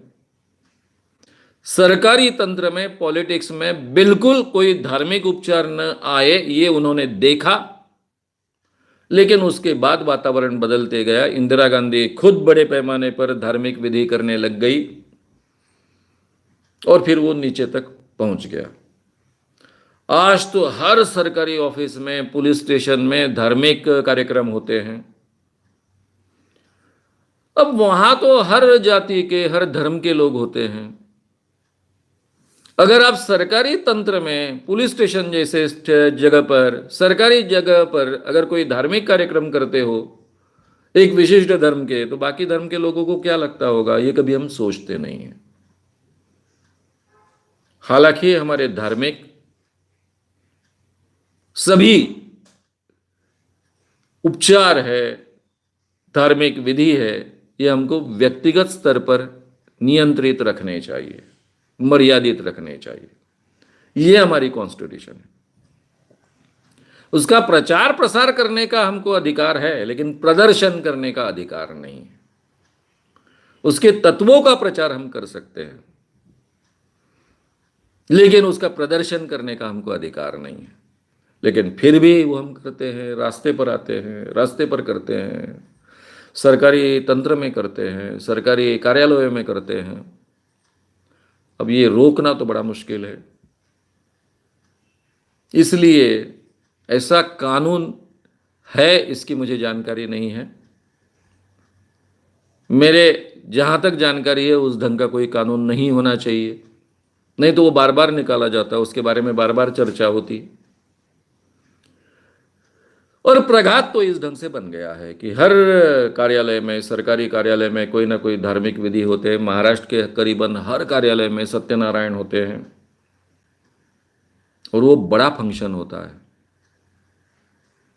सरकारी तंत्र में, पॉलिटिक्स में बिल्कुल कोई धार्मिक उपचार न आए, ये उन्होंने देखा। लेकिन उसके बाद वातावरण बदलते गया। इंदिरा गांधी खुद बड़े पैमाने पर धार्मिक विधि करने लग गई और फिर वो नीचे तक पहुंच गया। आज तो हर सरकारी ऑफिस में, पुलिस स्टेशन में धार्मिक कार्यक्रम होते हैं। अब वहां तो हर जाति के, हर धर्म के लोग होते हैं। अगर आप सरकारी तंत्र में, पुलिस स्टेशन जैसे जगह पर, सरकारी जगह पर अगर कोई धार्मिक कार्यक्रम करते हो एक विशिष्ट धर्म के, तो बाकी धर्म के लोगों को क्या लगता होगा, ये कभी हम सोचते नहीं हैं। हालांकि हमारे धार्मिक सभी उपचार है, धार्मिक विधि है, ये हमको व्यक्तिगत स्तर पर नियंत्रित रखने चाहिए, मर्यादित रखने चाहिए। ये हमारी कॉन्स्टिट्यूशन है। उसका प्रचार प्रसार करने का हमको अधिकार है, लेकिन प्रदर्शन करने का अधिकार नहीं है। उसके तत्वों का प्रचार हम कर सकते हैं, लेकिन उसका प्रदर्शन करने का हमको अधिकार नहीं है। लेकिन फिर भी वो हम करते हैं, रास्ते पर आते हैं, रास्ते पर करते हैं, सरकारी तंत्र में करते हैं, सरकारी कार्यालयों में करते हैं। अब ये रोकना तो बड़ा मुश्किल है। इसलिए ऐसा कानून है, इसकी मुझे जानकारी नहीं है। मेरे जहाँ तक जानकारी है, उस ढंग का कोई कानून नहीं होना चाहिए, नहीं तो वो बार बार निकाला जाता, उसके बारे में बार बार चर्चा होती। और प्रघात तो इस ढंग से बन गया है कि हर कार्यालय में, सरकारी कार्यालय में कोई ना कोई धार्मिक विधि होते हैं। महाराष्ट्र के करीबन हर कार्यालय में सत्यनारायण होते हैं और वो बड़ा फंक्शन होता है,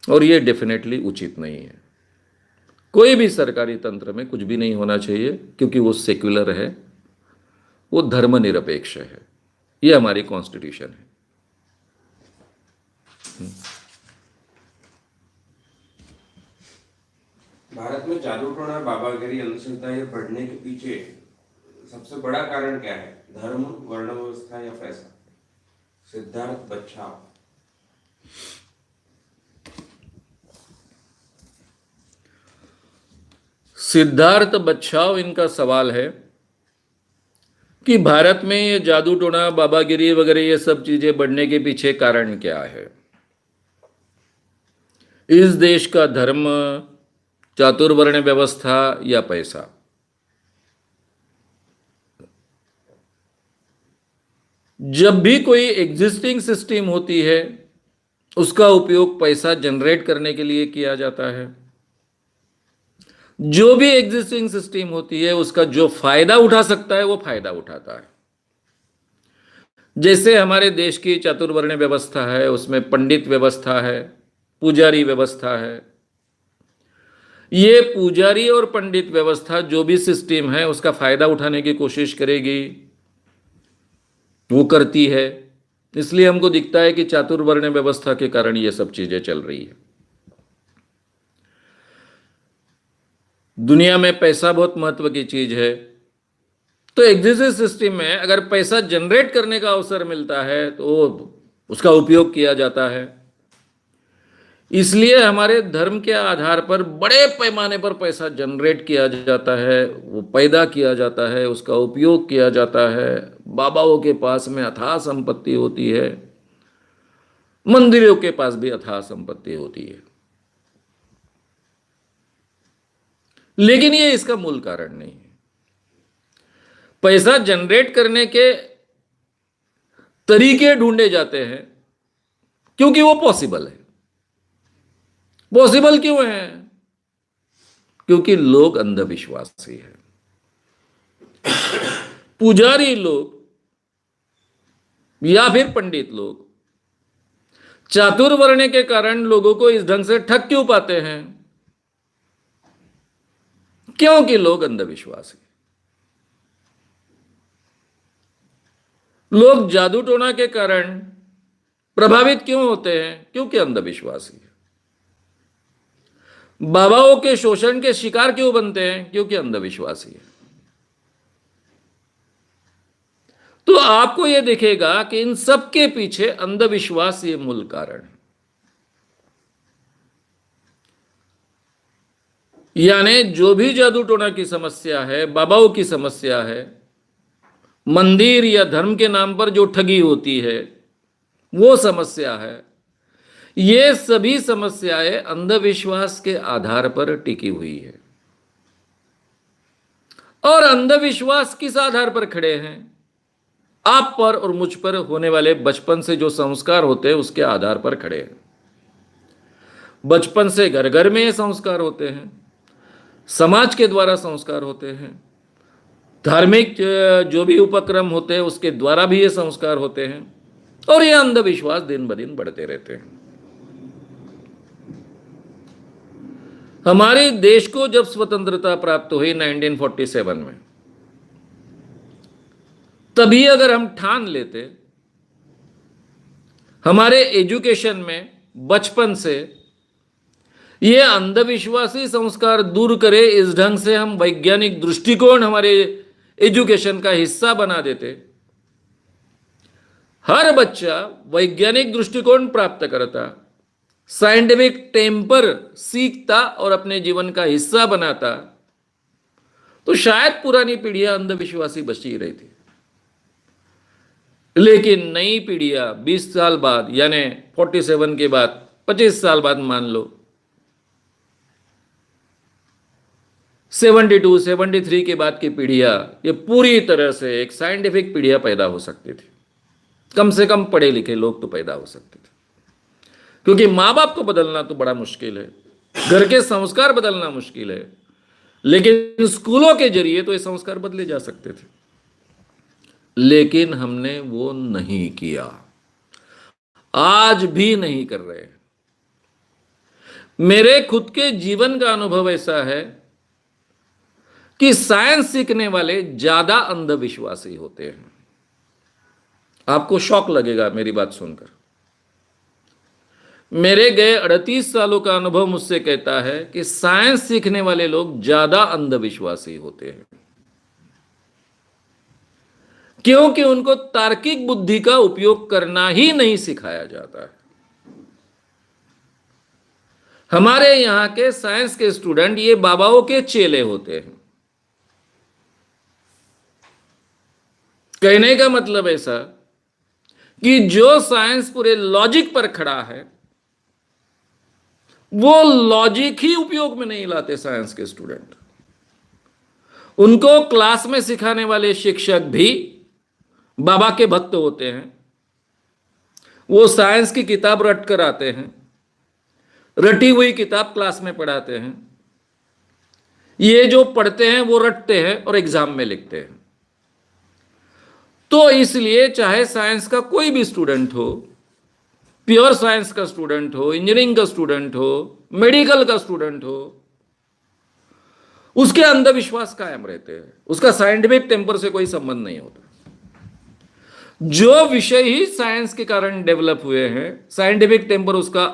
और ये डेफिनेटली उचित नहीं है। कोई भी सरकारी तंत्र में कुछ भी नहीं होना चाहिए, क्योंकि वो सेक्युलर है, वो धर्मनिरपेक्ष है। ये हमारी कॉन्स्टिट्यूशन है। भारत में जादू टोना, बाबागिरी, अंधश्रद्धा ये बढ़ने के पीछे सबसे बड़ा कारण क्या है? धर्म, वर्ण व्यवस्था या पैसा? सिद्धार्थ बच्छाव। सिद्धार्थ बच्छाव इनका सवाल है कि भारत में ये जादू टोना, बाबागिरी वगैरह ये सब चीजें बढ़ने के पीछे कारण क्या है। इस देश का धर्म, चातुर्वर्ण व्यवस्था या पैसा? जब भी कोई एग्जिस्टिंग सिस्टम होती है उसका उपयोग पैसा जनरेट करने के लिए किया जाता है। जो भी एग्जिस्टिंग सिस्टम होती है उसका जो फायदा उठा सकता है वो फायदा उठाता है। जैसे हमारे देश की चातुर्वर्ण व्यवस्था है, उसमें पंडित व्यवस्था है, पुजारी व्यवस्था है। ये पुजारी और पंडित व्यवस्था जो भी सिस्टम है उसका फायदा उठाने की कोशिश करेगी, वो करती है। इसलिए हमको दिखता है कि चातुर्वर्ण व्यवस्था के कारण ये सब चीजें चल रही है। दुनिया में पैसा बहुत महत्व की चीज है, तो एग्जिस्टिंग सिस्टम में अगर पैसा जनरेट करने का अवसर मिलता है तो उसका उपयोग किया जाता है। इसलिए हमारे धर्म के आधार पर बड़े पैमाने पर पैसा जनरेट किया जाता है, वो पैदा किया जाता है, उसका उपयोग किया जाता है। बाबाओं के पास में अथाह संपत्ति होती है, मंदिरों के पास भी अथाह संपत्ति होती है, लेकिन ये इसका मूल कारण नहीं है। पैसा जनरेट करने के तरीके ढूंढे जाते हैं क्योंकि वो पॉसिबल है। पॉसिबल क्यों है? क्योंकि लोग अंधविश्वासी हैं। पुजारी लोग या फिर पंडित लोग चातुर्वर्ण के कारण लोगों को इस ढंग से ठग क्यों पाते हैं? क्योंकि लोग अंधविश्वासी। लोग जादू टोना के कारण प्रभावित क्यों होते हैं? क्योंकि अंधविश्वासी है। बाबाओं के शोषण के शिकार क्यों बनते हैं? क्योंकि अंधविश्वासी है। तो आपको यह दिखेगा कि इन सब के पीछे अंधविश्वास ये मूल कारण है। यानी जो भी जादू टोना की समस्या है, बाबाओं की समस्या है, मंदिर या धर्म के नाम पर जो ठगी होती है वो समस्या है, ये सभी समस्याएं अंधविश्वास के आधार पर टिकी हुई है। और अंधविश्वास किस आधार पर खड़े हैं? आप पर और मुझ पर होने वाले बचपन से जो संस्कार होते हैं उसके आधार पर खड़े हैं। बचपन से घर घर में ये संस्कार होते हैं, समाज के द्वारा संस्कार होते हैं, धार्मिक जो भी उपक्रम होते हैं उसके द्वारा भी ये संस्कार होते हैं, और ये अंधविश्वास दिन ब दिन बढ़ते रहते हैं। हमारे देश को जब स्वतंत्रता प्राप्त हुई 1947 में, तभी अगर हम ठान लेते हमारे एजुकेशन में बचपन से ये अंधविश्वासी संस्कार दूर करे, इस ढंग से हम वैज्ञानिक दृष्टिकोण हमारे एजुकेशन का हिस्सा बना देते, हर बच्चा वैज्ञानिक दृष्टिकोण प्राप्त करता, साइंटिफिक टेम्पर सीखता और अपने जीवन का हिस्सा बनाता, तो शायद पुरानी पीढ़ियां अंधविश्वासी बची रही थी। लेकिन नई पीढ़ियां 20 साल बाद, यानी 47 के बाद 25 साल बाद मान लो 72, 73 के बाद की पीढ़ियां, ये पूरी तरह से एक साइंटिफिक पीढ़ियां पैदा हो सकती थी। कम से कम पढ़े लिखे लोग तो पैदा हो सकते थे, क्योंकि माँ बाप को बदलना तो बड़ा मुश्किल है, घर के संस्कार बदलना मुश्किल है, लेकिन स्कूलों के जरिए तो ये संस्कार बदले जा सकते थे। लेकिन हमने वो नहीं किया, आज भी नहीं कर रहे। मेरे खुद के जीवन का अनुभव ऐसा है कि साइंस सीखने वाले ज्यादा अंधविश्वासी होते हैं। आपको शॉक लगेगा मेरी बात सुनकर। मेरे गए 38 सालों का अनुभव मुझसे कहता है कि साइंस सीखने वाले लोग ज्यादा अंधविश्वासी होते हैं, क्योंकि उनको तार्किक बुद्धि का उपयोग करना ही नहीं सिखाया जाता है। हमारे यहां के साइंस के स्टूडेंट ये बाबाओं के चेले होते हैं। कहने का मतलब ऐसा कि जो साइंस पूरे लॉजिक पर खड़ा है, वो लॉजिक ही उपयोग में नहीं लाते साइंस के स्टूडेंट। उनको क्लास में सिखाने वाले शिक्षक भी बाबा के भक्त होते हैं, वो साइंस की किताब रट कर आते हैं, रटी हुई किताब क्लास में पढ़ाते हैं। ये जो पढ़ते हैं वो रटते हैं और एग्जाम में लिखते हैं। तो इसलिए चाहे साइंस का कोई भी स्टूडेंट हो, प्योर साइंस का स्टूडेंट हो, इंजीनियरिंग का स्टूडेंट हो, मेडिकल का स्टूडेंट हो, उसके अंधविश्वास कायम रहते हैं, उसका साइंटिफिक टेम्पर से कोई संबंध नहीं होता। जो विषय ही साइंस के कारण डेवलप हुए हैं, साइंटिफिक टेम्पर उसका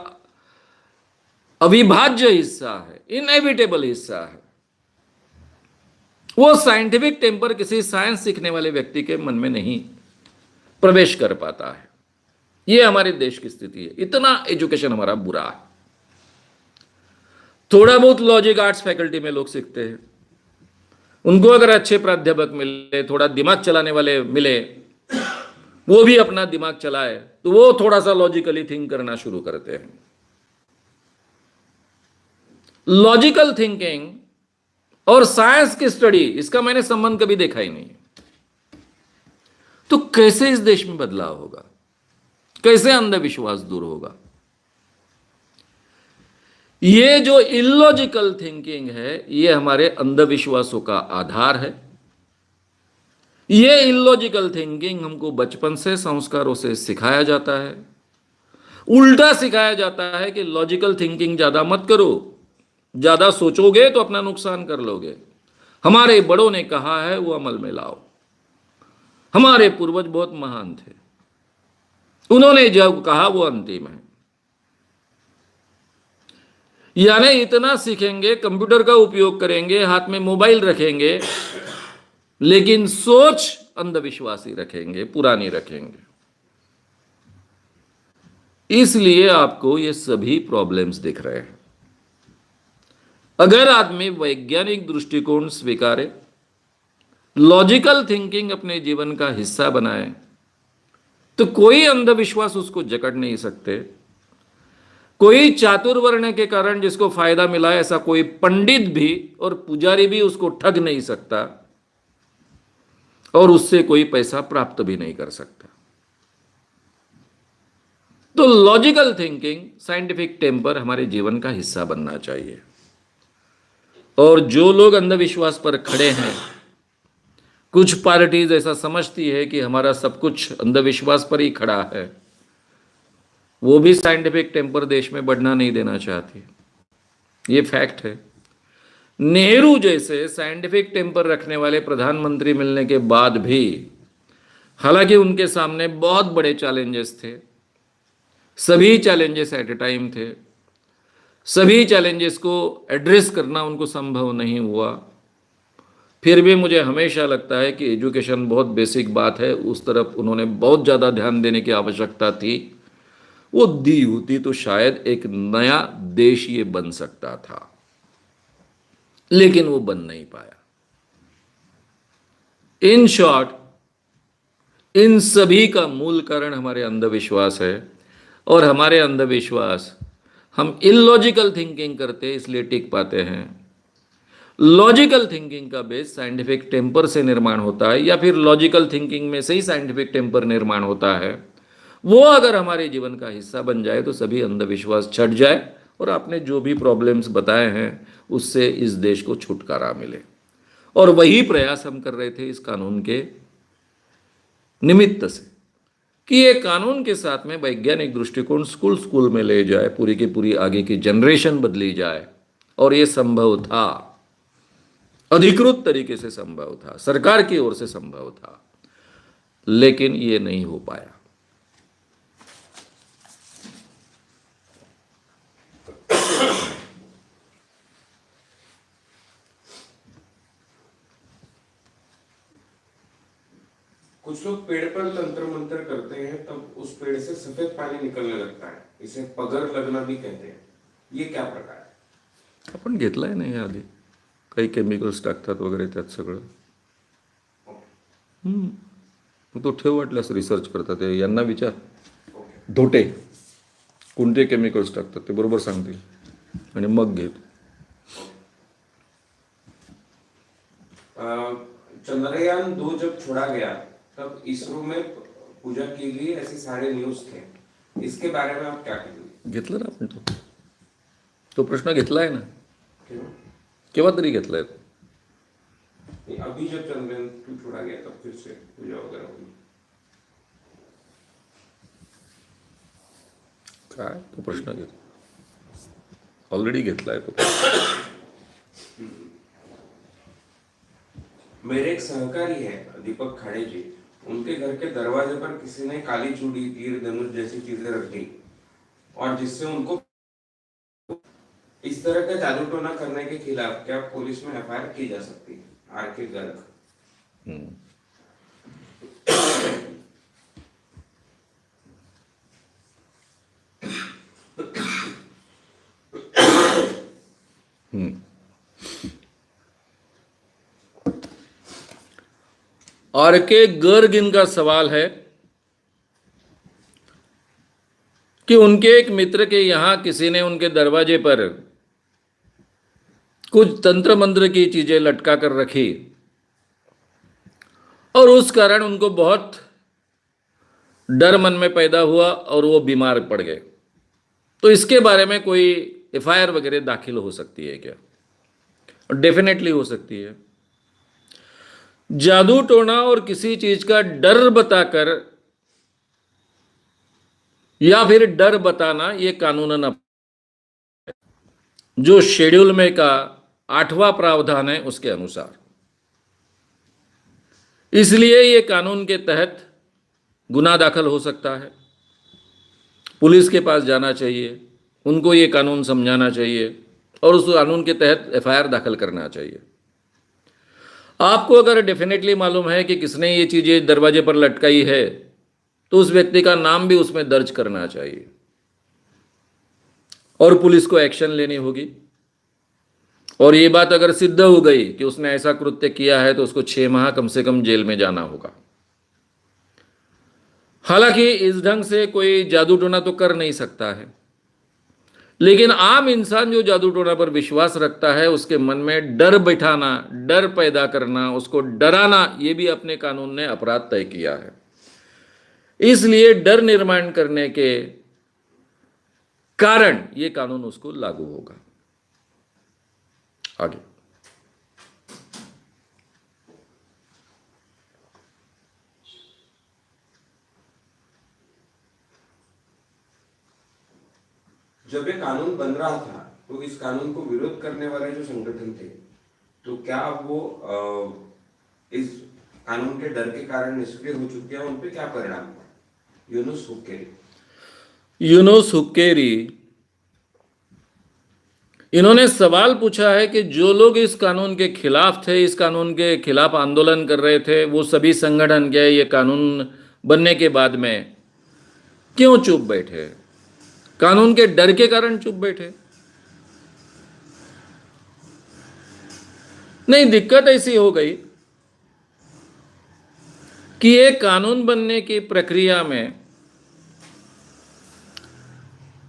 अविभाज्य हिस्सा है, इनएविटेबल हिस्सा है। वो साइंटिफिक टेम्पर किसी साइंस सीखने वाले व्यक्ति के मन में नहीं प्रवेश कर पाता है। ये हमारे देश की स्थिति है। इतना एजुकेशन हमारा बुरा है। थोड़ा बहुत लॉजिक आर्ट्स फैकल्टी में लोग सीखते हैं, उनको अगर अच्छे प्राध्यापक मिले, थोड़ा दिमाग चलाने वाले मिले, वो भी अपना दिमाग चलाए, तो वो थोड़ा सा लॉजिकली थिंक करना शुरू करते हैं। लॉजिकल थिंकिंग और साइंस की स्टडी, इसका मैंने संबंध कभी देखा ही नहीं। तो कैसे इस देश में बदलाव होगा? कैसे अंधविश्वास दूर होगा? ये जो इलॉजिकल थिंकिंग है, ये हमारे अंधविश्वासों का आधार है। ये इलॉजिकल थिंकिंग हमको बचपन से संस्कारों से सिखाया जाता है। उल्टा सिखाया जाता है कि लॉजिकल थिंकिंग ज्यादा मत करो, ज्यादा सोचोगे तो अपना नुकसान कर लोगे। हमारे बड़ों ने कहा है वो अमल में लाओ। हमारे पूर्वज बहुत महान थे, उन्होंने जब कहा वो अंतिम है। यानी इतना सीखेंगे, कंप्यूटर का उपयोग करेंगे, हाथ में मोबाइल रखेंगे, लेकिन सोच अंधविश्वासी रखेंगे, पुरानी रखेंगे। इसलिए आपको ये सभी प्रॉब्लम्स दिख रहे हैं। अगर आदमी वैज्ञानिक दृष्टिकोण स्वीकारे, लॉजिकल थिंकिंग अपने जीवन का हिस्सा बनाए, तो कोई अंधविश्वास उसको जकड़ नहीं सकते। कोई चातुर्वर्ण के कारण जिसको फायदा मिला है, ऐसा कोई पंडित भी और पुजारी भी उसको ठग नहीं सकता, और उससे कोई पैसा प्राप्त भी नहीं कर सकता। तो लॉजिकल थिंकिंग, साइंटिफिक टेम्पर हमारे जीवन का हिस्सा बनना चाहिए। और जो लोग अंधविश्वास पर खड़े हैं, कुछ पार्टीज ऐसा समझती है कि हमारा सब कुछ अंधविश्वास पर ही खड़ा है, वो भी साइंटिफिक टेम्पर देश में बढ़ना नहीं देना चाहती। ये फैक्ट है। नेहरू जैसे साइंटिफिक टेम्पर रखने वाले प्रधानमंत्री मिलने के बाद भी, हालांकि उनके सामने बहुत बड़े चैलेंजेस थे, सभी चैलेंजेस एट ए टाइम थे, सभी चैलेंजेस को एड्रेस करना उनको संभव नहीं हुआ, फिर भी मुझे हमेशा लगता है कि एजुकेशन बहुत बेसिक बात है, उस तरफ उन्होंने बहुत ज़्यादा ध्यान देने की आवश्यकता थी। वो दी होती तो शायद एक नया देश ये बन सकता था, लेकिन वो बन नहीं पाया। इन शॉर्ट, इन सभी का मूल कारण हमारे अंधविश्वास है, और हमारे अंधविश्वास, हम इलॉजिकल थिंकिंग करते इसलिए टिक पाते हैं। लॉजिकल थिंकिंग का बेस साइंटिफिक टेम्पर से निर्माण होता है, या फिर लॉजिकल थिंकिंग में से ही साइंटिफिक टेम्पर निर्माण होता है। वो अगर हमारे जीवन का हिस्सा बन जाए तो सभी अंधविश्वास छट जाए, और आपने जो भी प्रॉब्लम्स बताए हैं उससे इस देश को छुटकारा मिले। और वही प्रयास हम कर रहे थे इस कानून के निमित्त से, कि ये कानून के साथ में वैज्ञानिक दृष्टिकोण स्कूल स्कूल में ले जाए, पूरी की पूरी आगे की जनरेशन बदली जाए। और ये संभव था, अधिकृत तरीके से संभव था, सरकार की ओर से संभव था, लेकिन ये नहीं हो पाया। कुछ लोग पेड़ पर तंत्र मंत्र करते हैं, तब उस पेड़ से सफेद पानी निकलने लगता है, इसे पगर लगना भी कहते हैं। ये क्या प्रकार है? आपण घेतलाय नाही आधी, काही केमिकल्स टाकतात वगैरे त्यात सगळं. मग तो ठेव वाटल्यास रिसर्च करतात, यांना विचार, धोटे कोणते केमिकल्स टाकतात ते बरोबर सांगतील, आणि मग घे. चंद्रयान 2 जब छोड़ा गया तब इसरो में पूजा केली असे सारे न्यूज थे, इसके बारे में आप क्या कहेंगे? घेतलं ना आपण तो प्रश्न घेतलाय ना, क्यों? केव्हा तरी घेतलाय तो. अभी जब चंद्रयान 2 छोड़ा गया तब फिर से पूजा वगैरह हुई. काय तो प्रश्न घेत ऑलरेडी घेतलाय तो. मेरे एक सहकारी है दीपक खाड़े जी, उनके घर के दरवाजे पर किसी ने काली चूड़ी, तीर, धनुष जैसी चीजें रख दी और जिससे उनको इस तरह का जादू टोना करने के खिलाफ क्या पुलिस में एफआईआर की जा सकती है? आर.के. गर्ग. आर.के. गर्ग इनका सवाल है कि उनके एक मित्र के यहां किसी ने उनके दरवाजे पर कुछ तंत्र मंत्र की चीजें लटका कर रखी और उस कारण उनको बहुत डर मन में पैदा हुआ और वो बीमार पड़ गए. तो इसके बारे में कोई एफआईआर वगैरह दाखिल हो सकती है क्या? डेफिनेटली हो सकती है. जादू टोना और किसी चीज का डर बताकर या फिर डर बताना ये कानूनन जो शेड्यूल में का 8वां प्रावधान है उसके अनुसार. इसलिए ये कानून के तहत गुनाह दाखिल हो सकता है. पुलिस के पास जाना चाहिए, उनको ये कानून समझाना चाहिए और उस कानून के तहत एफआईआर दाखिल करना चाहिए. आपको अगर डेफिनेटली मालूम है कि किसने ये चीज़ें दरवाजे पर लटकाई है तो उस व्यक्ति का नाम भी उसमें दर्ज करना चाहिए और पुलिस को एक्शन लेनी होगी. और ये बात अगर सिद्ध हो गई कि उसने ऐसा कृत्य किया है तो उसको 6 माह कम से कम जेल में जाना होगा. हालांकि इस ढंग से कोई जादू टोना तो कर नहीं सकता है, लेकिन आम इंसान जो जादू टोना पर विश्वास रखता है उसके मन में डर बैठाना, डर पैदा करना, उसको डराना, ये भी अपने कानून ने अपराध तय किया है. इसलिए डर निर्माण करने के कारण ये कानून उसको लागू होगा. आगे जब ये कानून बन रहा था तो इस कानून को विरोध करने वाले जो संगठन थे, तो क्या वो इस कानून के डर के कारण निष्क्रिय हो चुके हैं? उन पे क्या परिणाम हुआ? यूनुस हुक्केरी इन्होंने सवाल पूछा है कि जो लोग इस कानून के खिलाफ थे, इस कानून के खिलाफ आंदोलन कर रहे थे, वो सभी संगठन क्या ये कानून बनने के बाद में क्यों चुप बैठे? कानून के डर के कारण चुप बैठे? नहीं, दिक्कत ऐसी हो गई कि ये कानून बनने की प्रक्रिया में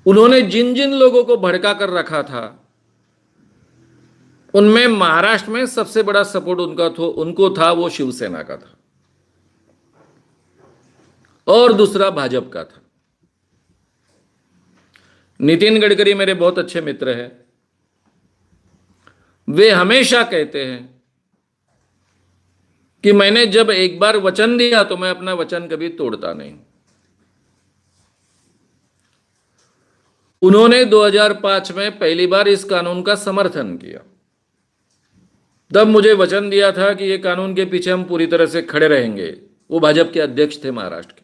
उन्होंने जिन जिन लोगों को भड़का कर रखा था उनमें महाराष्ट्र में सबसे बड़ा सपोर्ट उनको था वो शिवसेना का था और दूसरा भाजपा का था. नितिन गडकरी मेरे बहुत अच्छे मित्र हैं. वे हमेशा कहते हैं कि मैंने जब एक बार वचन दिया तो मैं अपना वचन कभी तोड़ता नहीं. उन्होंने 2005 में पहली बार इस कानून का समर्थन किया. तब मुझे वचन दिया था कि ये कानून के पीछे हम पूरी तरह से खड़े रहेंगे. वो भाजपा के अध्यक्ष थे महाराष्ट्र के.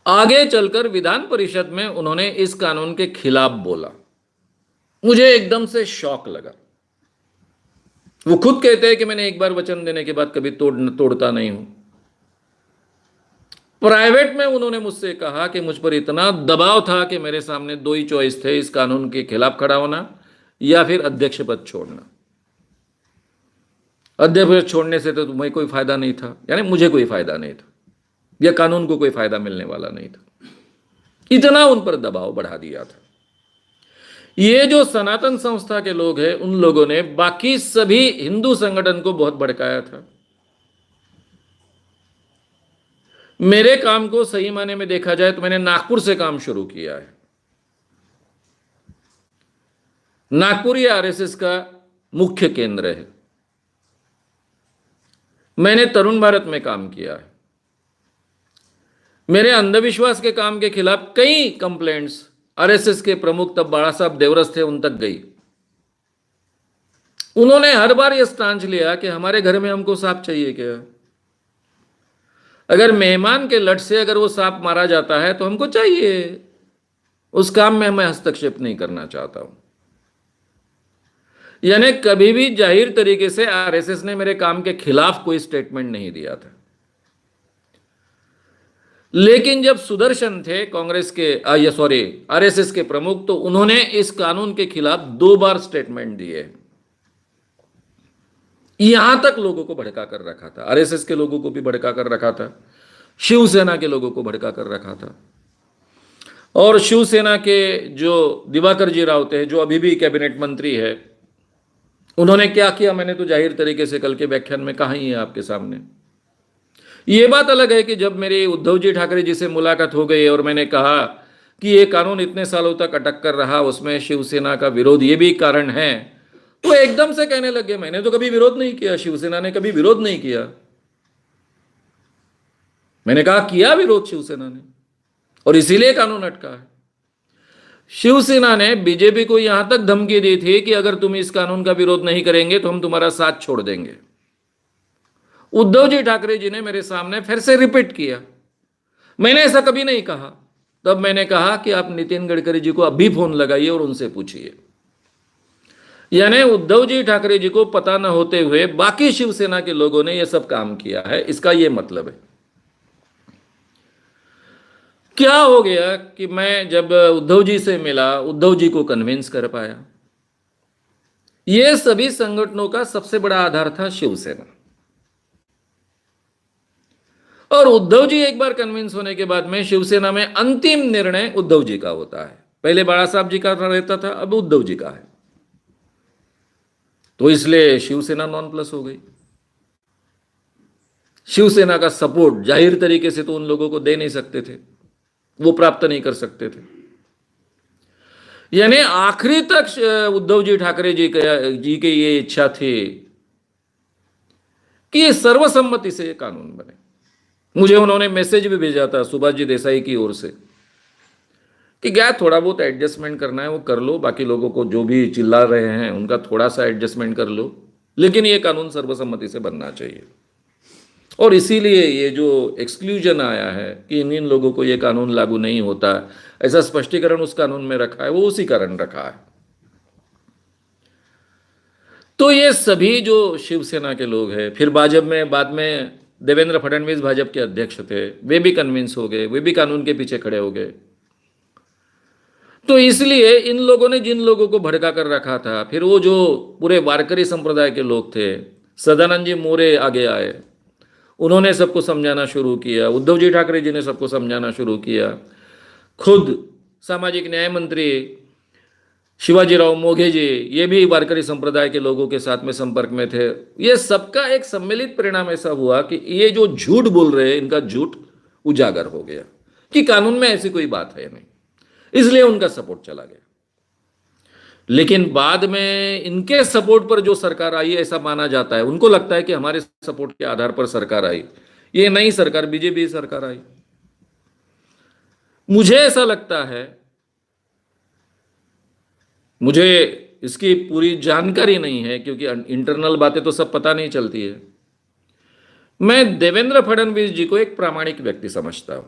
आगे चलकर विधान परिषद में उन्होंने इस कानून के खिलाफ बोला. मुझे एकदम से शॉक लगा. वो खुद कहते हैं कि मैंने एक बार वचन देने के बाद कभी तोड़ता नहीं हूं. प्राइवेट में उन्होंने मुझसे कहा कि मुझ पर इतना दबाव था कि मेरे सामने 2 ही चॉइस थे, इस कानून के खिलाफ खड़ा होना या फिर अध्यक्ष पद छोड़ना. अध्यक्ष पद छोड़ने से तो तुम्हें कोई फायदा नहीं था, यानी मुझे कोई फायदा नहीं था या कानून को कोई फायदा मिलने वाला नहीं था. इतना उन पर दबाव बढ़ा दिया था. ये जो सनातन संस्था के लोग हैं उन लोगों ने बाकी सभी हिंदू संगठन को बहुत भड़काया था. मेरे काम को सही मायने में देखा जाए तो मैंने नागपुर से काम शुरू किया है। नागपुर ये आरएसएस का मुख्य केंद्र है। मैंने तरुण भारत में काम किया है। मेरे अंधविश्वास के काम के खिलाफ कई कंप्लेंट्स आरएसएस के प्रमुख तब बाला साहब देवरस थे, उन तक गई। उन्होंने हर बार यह स्टांस लिया कि हमारे घर में हमको सांप चाहिए क्या? अगर मेहमान के लट से अगर वो सांप मारा जाता है तो हमको चाहिए, उस काम में मैं हस्तक्षेप नहीं करना चाहता हूं। यानी कभी भी जाहिर तरीके से आरएसएस ने मेरे काम के खिलाफ कोई स्टेटमेंट नहीं दिया था। लेकिन जब सुदर्शन थे कांग्रेस के आरएसएस के प्रमुख, तो उन्होंने इस कानून के खिलाफ 2 बार स्टेटमेंट दिए। यहां तक लोगों को भड़का कर रखा था, आरएसएस के लोगों को भी भड़का कर रखा था, शिवसेना के लोगों को भड़का कर रखा था। और शिवसेना के जो दिवाकर जी राव थे, जो अभी भी कैबिनेट मंत्री है, उन्होंने क्या किया मैंने तो जाहिर तरीके से कल के व्याख्यान में कहा ही है आपके सामने। यह बात अलग है कि जब मेरी उद्धव जी ठाकरे जी से मुलाकात हो गई और मैंने कहा कि यह कानून इतने सालों तक अटक कर रहा, उसमें शिवसेना का विरोध ये भी कारण है, तो एकदम से कहने लगे मैंने तो कभी विरोध नहीं किया, शिवसेना ने कभी विरोध नहीं किया। मैंने कहा किया विरोध शिवसेना ने, और इसीलिए कानून अटका है। शिवसेना ने बीजेपी को यहां तक धमकी दी थी कि अगर तुम इस कानून का विरोध नहीं करेंगे तो हम तुम्हारा साथ छोड़ देंगे। उद्धव जी ठाकरे जी ने मेरे सामने फिर से रिपीट किया, मैंने ऐसा कभी नहीं कहा। तब मैंने कहा कि आप नितिन गडकरी जी को अभी फोन लगाइए और उनसे पूछिए। यानी उद्धव जी ठाकरे जी को पता न होते हुए बाकी शिवसेना के लोगों ने यह सब काम किया है, इसका यह मतलब है। क्या हो गया कि मैं जब उद्धव जी से मिला, उद्धव जी को कन्विंस कर पाया। यह सभी संगठनों का सबसे बड़ा आधार था शिवसेना। और उद्धव जी एक बार कन्विंस होने के बाद में शिवसेना में अंतिम निर्णय उद्धव जी का होता है। पहले बाला साहब जी का रहता था, अब उद्धव जी का है। तो इसलिए शिवसेना नॉन प्लस हो गई। शिवसेना का सपोर्ट जाहिर तरीके से तो उन लोगों को दे नहीं सकते थे, वो प्राप्त नहीं कर सकते थे। यानी आखिरी तक उद्धव जी ठाकरे जी की ये इच्छा थी कि ये सर्वसम्मति से ये कानून बने। मुझे उन्होंने मैसेज भी भेजा था सुभाष जी देसाई की ओर से कि क्या थोड़ा बहुत एडजस्टमेंट करना है वो कर लो, बाकी लोगों को जो भी चिल्ला रहे हैं उनका थोड़ा सा एडजस्टमेंट कर लो, लेकिन ये कानून सर्वसम्मति से बनना चाहिए। और इसीलिए ये जो एक्सक्लूजन आया है कि इन लोगों को ये कानून लागू नहीं होता, ऐसा स्पष्टीकरण उस कानून में रखा है, वो उसी कारण रखा है। तो ये सभी जो शिवसेना के लोग हैं, फिर भाजपा में बाद में देवेंद्र फडणवीस भाजपा के अध्यक्ष थे, वे भी कन्विंस हो गए, वे भी कानून के पीछे खड़े हो गए। तो इसलिए इन लोगों ने जिन लोगों को भड़का कर रखा था, फिर वो जो पूरे वारकरी संप्रदाय के लोग थे, सदानंद जी मोरे आगे आए, उन्होंने सबको समझाना शुरू किया। उद्धव जी ठाकरे जी ने सबको समझाना शुरू किया। खुद सामाजिक न्याय मंत्री शिवाजीराव मोघे जी, ये भी वारकरी संप्रदाय के लोगों के साथ में संपर्क में थे। ये सबका एक सम्मिलित परिणाम ऐसा हुआ कि ये जो झूठ बोल रहे हैं, इनका झूठ उजागर हो गया कि कानून में ऐसी कोई बात है नहीं, इसलिए उनका सपोर्ट चला गया। लेकिन बाद में इनके सपोर्ट पर जो सरकार आई, ऐसा माना जाता है, उनको लगता है कि हमारे सपोर्ट के आधार पर सरकार आई। ये नई सरकार बीजेपी सरकार आई। मुझे ऐसा लगता है, मुझे इसकी पूरी जानकारी नहीं है क्योंकि इंटरनल बातें तो सब पता नहीं चलती है। मैं देवेंद्र फडणवीस जी को एक प्रामाणिक व्यक्ति समझता हूं।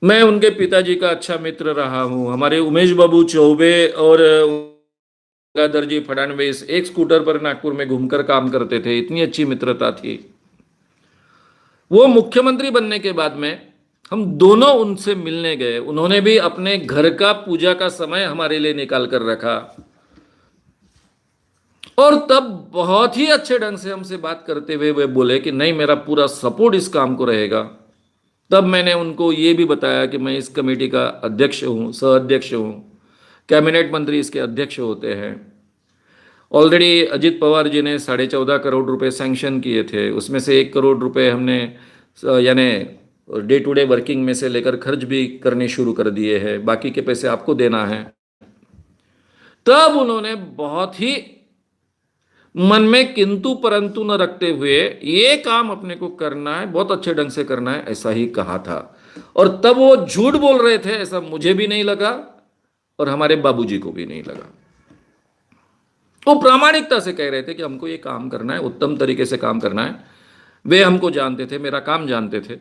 मैं उनके पिताजी का अच्छा मित्र रहा हूं। हमारे उमेश बाबू चौबे और गंगाधर जी फडणवीस एक स्कूटर पर नागपुर में घूमकर काम करते थे, इतनी अच्छी मित्रता थी। वो मुख्यमंत्री बनने के बाद में हम दोनों उनसे मिलने गए। उन्होंने भी अपने घर का पूजा का समय हमारे लिए निकाल कर रखा, और तब बहुत ही अच्छे ढंग से हमसे बात करते हुए वे बोले कि नहीं, मेरा पूरा सपोर्ट इस काम को रहेगा। तब मैंने उनको ये भी बताया कि मैं इस कमेटी का अध्यक्ष हूँ, सह अध्यक्ष हूँ, कैबिनेट मंत्री इसके अध्यक्ष होते हैं। ऑलरेडी अजित पवार जी ने 14.5 करोड़ रुपए सैंक्शन किए थे, उसमें से 1 करोड़ रुपए हमने यानी डे टू डे वर्किंग में से लेकर खर्च भी करने शुरू कर दिए हैं, बाकी के पैसे आपको देना है। तब उन्होंने बहुत ही मन में किंतु परंतु न रखते हुए ये काम अपने को करना है, बहुत अच्छे ढंग से करना है, ऐसा ही कहा था। और तब वो झूठ बोल रहे थे ऐसा मुझे भी नहीं लगा और हमारे बाबूजी को भी नहीं लगा। वो प्रामाणिकता से कह रहे थे कि हमको ये काम करना है, उत्तम तरीके से काम करना है। वे हमको जानते थे, मेरा काम जानते थे,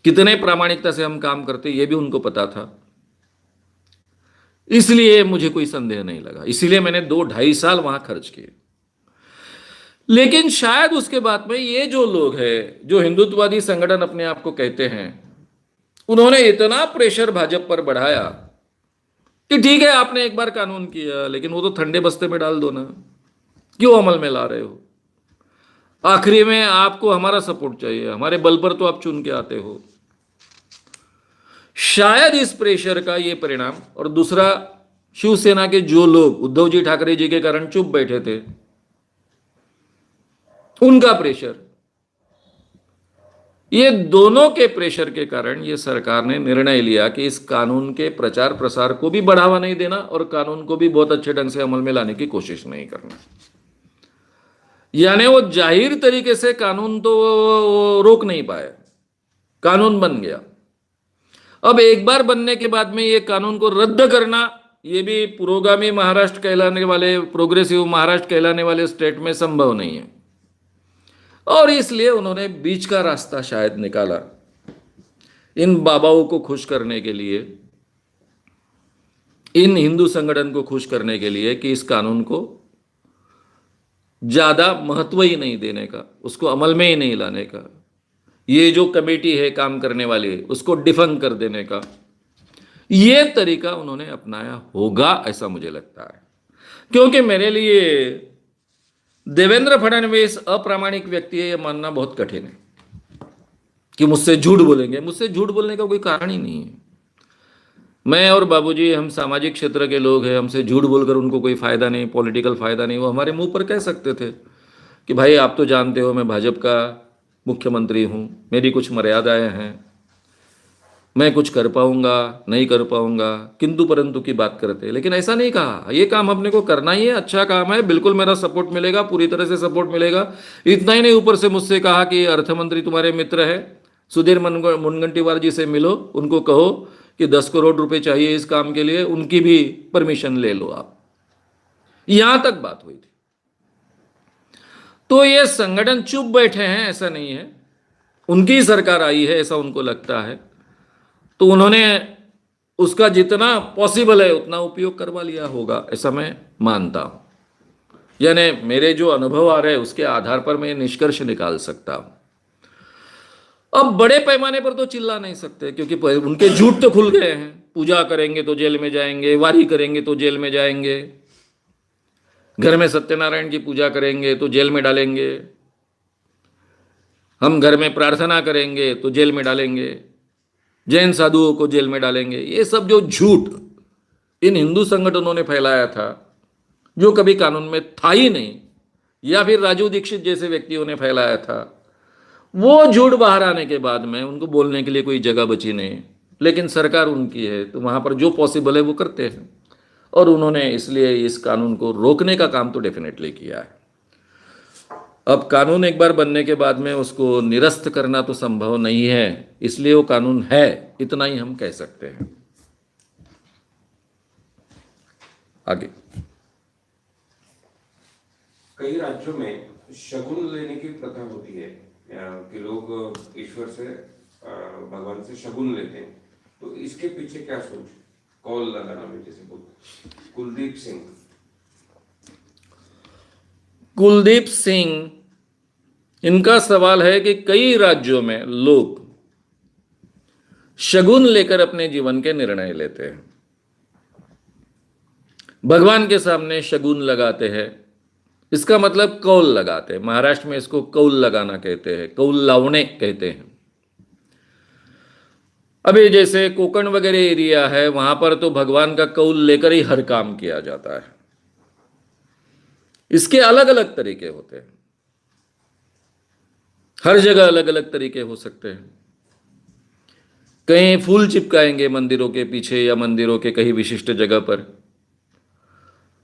कितने प्रामाणिकता से हम काम करते ये भी उनको पता था। इसलिए मुझे कोई संदेह नहीं लगा, इसीलिए मैंने 2-2.5 साल वहां खर्च किए। लेकिन शायद उसके बाद में ये जो लोग हैं जो हिंदुत्ववादी संगठन अपने आप को कहते हैं, उन्होंने इतना प्रेशर भाजपा पर बढ़ाया कि ठीक है आपने एक बार कानून किया लेकिन वो तो ठंडे बस्ते में डाल दो ना, क्यों अमल में ला रहे हो? आखिरी में आपको हमारा सपोर्ट चाहिए, हमारे बल पर तो आप चुन के आते हो। शायद इस प्रेशर का ये परिणाम, और दूसरा शिवसेना के जो लोग उद्धव जी ठाकरे जी के कारण चुप बैठे थे उनका प्रेशर, ये दोनों के प्रेशर के कारण ये सरकार ने निर्णय लिया कि इस कानून के प्रचार प्रसार को भी बढ़ावा नहीं देना और कानून को भी बहुत अच्छे ढंग से अमल में लाने की कोशिश नहीं करना। यानी वो जाहिर तरीके से कानून तो रोक नहीं पाए, कानून बन गया। अब एक बार बनने के बाद में ये कानून को रद्द करना, ये भी पुरोगामी महाराष्ट्र कहलाने वाले, प्रोग्रेसिव महाराष्ट्र कहलाने वाले स्टेट में संभव नहीं है। और इसलिए उन्होंने बीच का रास्ता शायद निकाला इन बाबाओं को खुश करने के लिए, इन हिंदू संगठन को खुश करने के लिए कि इस कानून को ज्यादा महत्व ही नहीं देने का, उसको अमल में ही नहीं लाने का, ये जो कमेटी है काम करने वाली उसको डिफंग कर देने का, ये तरीका उन्होंने अपनाया होगा ऐसा मुझे लगता है। क्योंकि मेरे लिए देवेंद्र फडणवीस अप्रामाणिक व्यक्ति है ये मानना बहुत कठिन है कि मुझसे झूठ बोलेंगे। मुझसे झूठ बोलने का कोई कारण ही नहीं है। मैं और बाबूजी हम सामाजिक क्षेत्र के लोग हैं, हमसे झूठ बोलकर उनको कोई फायदा नहीं, पॉलिटिकल फायदा नहीं। वो हमारे मुंह पर कह सकते थे कि भाई आप तो जानते हो मैं भाजपा का मुख्यमंत्री हूँ, मेरी कुछ मर्यादाएं हैं, मैं कुछ कर पाऊंगा नहीं कर पाऊंगा, किंतु परंतु की बात करते। लेकिन ऐसा नहीं कहा, ये काम अपने को करना ही है, अच्छा काम है, बिल्कुल मेरा सपोर्ट मिलेगा, पूरी तरह से सपोर्ट मिलेगा। इतना ही नहीं, ऊपर से मुझसे कहा कि अर्थमंत्री तुम्हारे मित्र है, सुधीर मुनगंटीवार जी से मिलो, उनको कहो कि 10 करोड़ रुपए चाहिए इस काम के लिए, उनकी भी परमिशन ले लो आप। यहां तक बात हुई थी। तो ये संगठन चुप बैठे हैं ऐसा नहीं है, उनकी सरकार आई है ऐसा उनको लगता है, तो उन्होंने उसका जितना पॉसिबल है उतना उपयोग करवा लिया होगा ऐसा मैं मानता हूं। यानी मेरे जो अनुभव आ रहे हैं उसके आधार पर मैं निष्कर्ष निकाल सकता हूं। अब बड़े पैमाने पर तो चिल्ला नहीं सकते क्योंकि उनके झूठ तो खुल गए हैं। पूजा करेंगे तो जेल में जाएंगे, वारी करेंगे तो जेल में जाएंगे, घर में सत्यनारायण की पूजा करेंगे तो जेल में डालेंगे, हम घर में प्रार्थना करेंगे तो जेल में डालेंगे, जैन साधुओं को जेल में डालेंगे। ये सब जो झूठ इन हिंदू संगठनों ने फैलाया था, जो कभी कानून में था ही नहीं, या फिर राजू दीक्षित जैसे व्यक्तियों ने फैलाया था, वो झूठ बाहर आने के बाद में उनको बोलने के लिए कोई जगह बची नहीं। लेकिन सरकार उनकी है तो वहां पर जो पॉसिबल है वो करते हैं, और उन्होंने इसलिए इस कानून को रोकने का काम तो डेफिनेटली किया है। अब कानून एक बार बनने के बाद में उसको निरस्त करना तो संभव नहीं है, इसलिए वो कानून है, इतना ही हम कह सकते हैं। आगे कई राज्यों में शगुन लेने की प्रथा होती है कि लोग ईश्वर से, भगवान से शगुन लेते हैं, तो इसके पीछे क्या सोच? कॉल लगाना में जैसे बोलते कुलदीप सिंह, इनका सवाल है कि कई राज्यों में लोग शगुन लेकर अपने जीवन के निर्णय लेते हैं, भगवान के सामने शगुन लगाते हैं। इसका मतलब कौल लगाते हैं, महाराष्ट्र में इसको कौल लगाना कहते हैं, कौल लावणे कहते हैं। अभी जैसे कोकण वगैरह एरिया है, वहां पर तो भगवान का कौल लेकर ही हर काम किया जाता है। इसके अलग अलग तरीके होते हैं। हर जगह अलग अलग तरीके हो सकते हैं। कहीं फूल चिपकाएंगे मंदिरों के पीछे या मंदिरों के कहीं विशिष्ट जगह पर।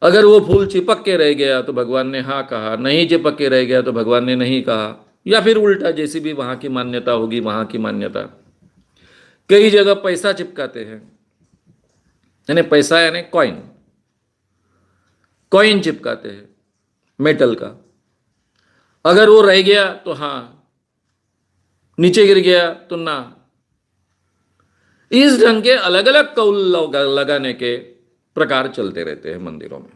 अगर वो फूल चिपक के रह गया तो भगवान ने हाँ कहा, नहीं चिपक के रह गया तो भगवान ने नहीं कहा, या फिर उल्टा, जैसी भी वहां की मान्यता होगी वहां की मान्यता। कई जगह पैसा चिपकाते हैं, यानी पैसा यानी कॉइन, कॉइन चिपकाते हैं मेटल का। अगर वो रह गया तो हाँ, नीचे गिर गया तो ना। इस ढंग के अलग अलग कौल लगाने के प्रकार चलते रहते हैं मंदिरों में।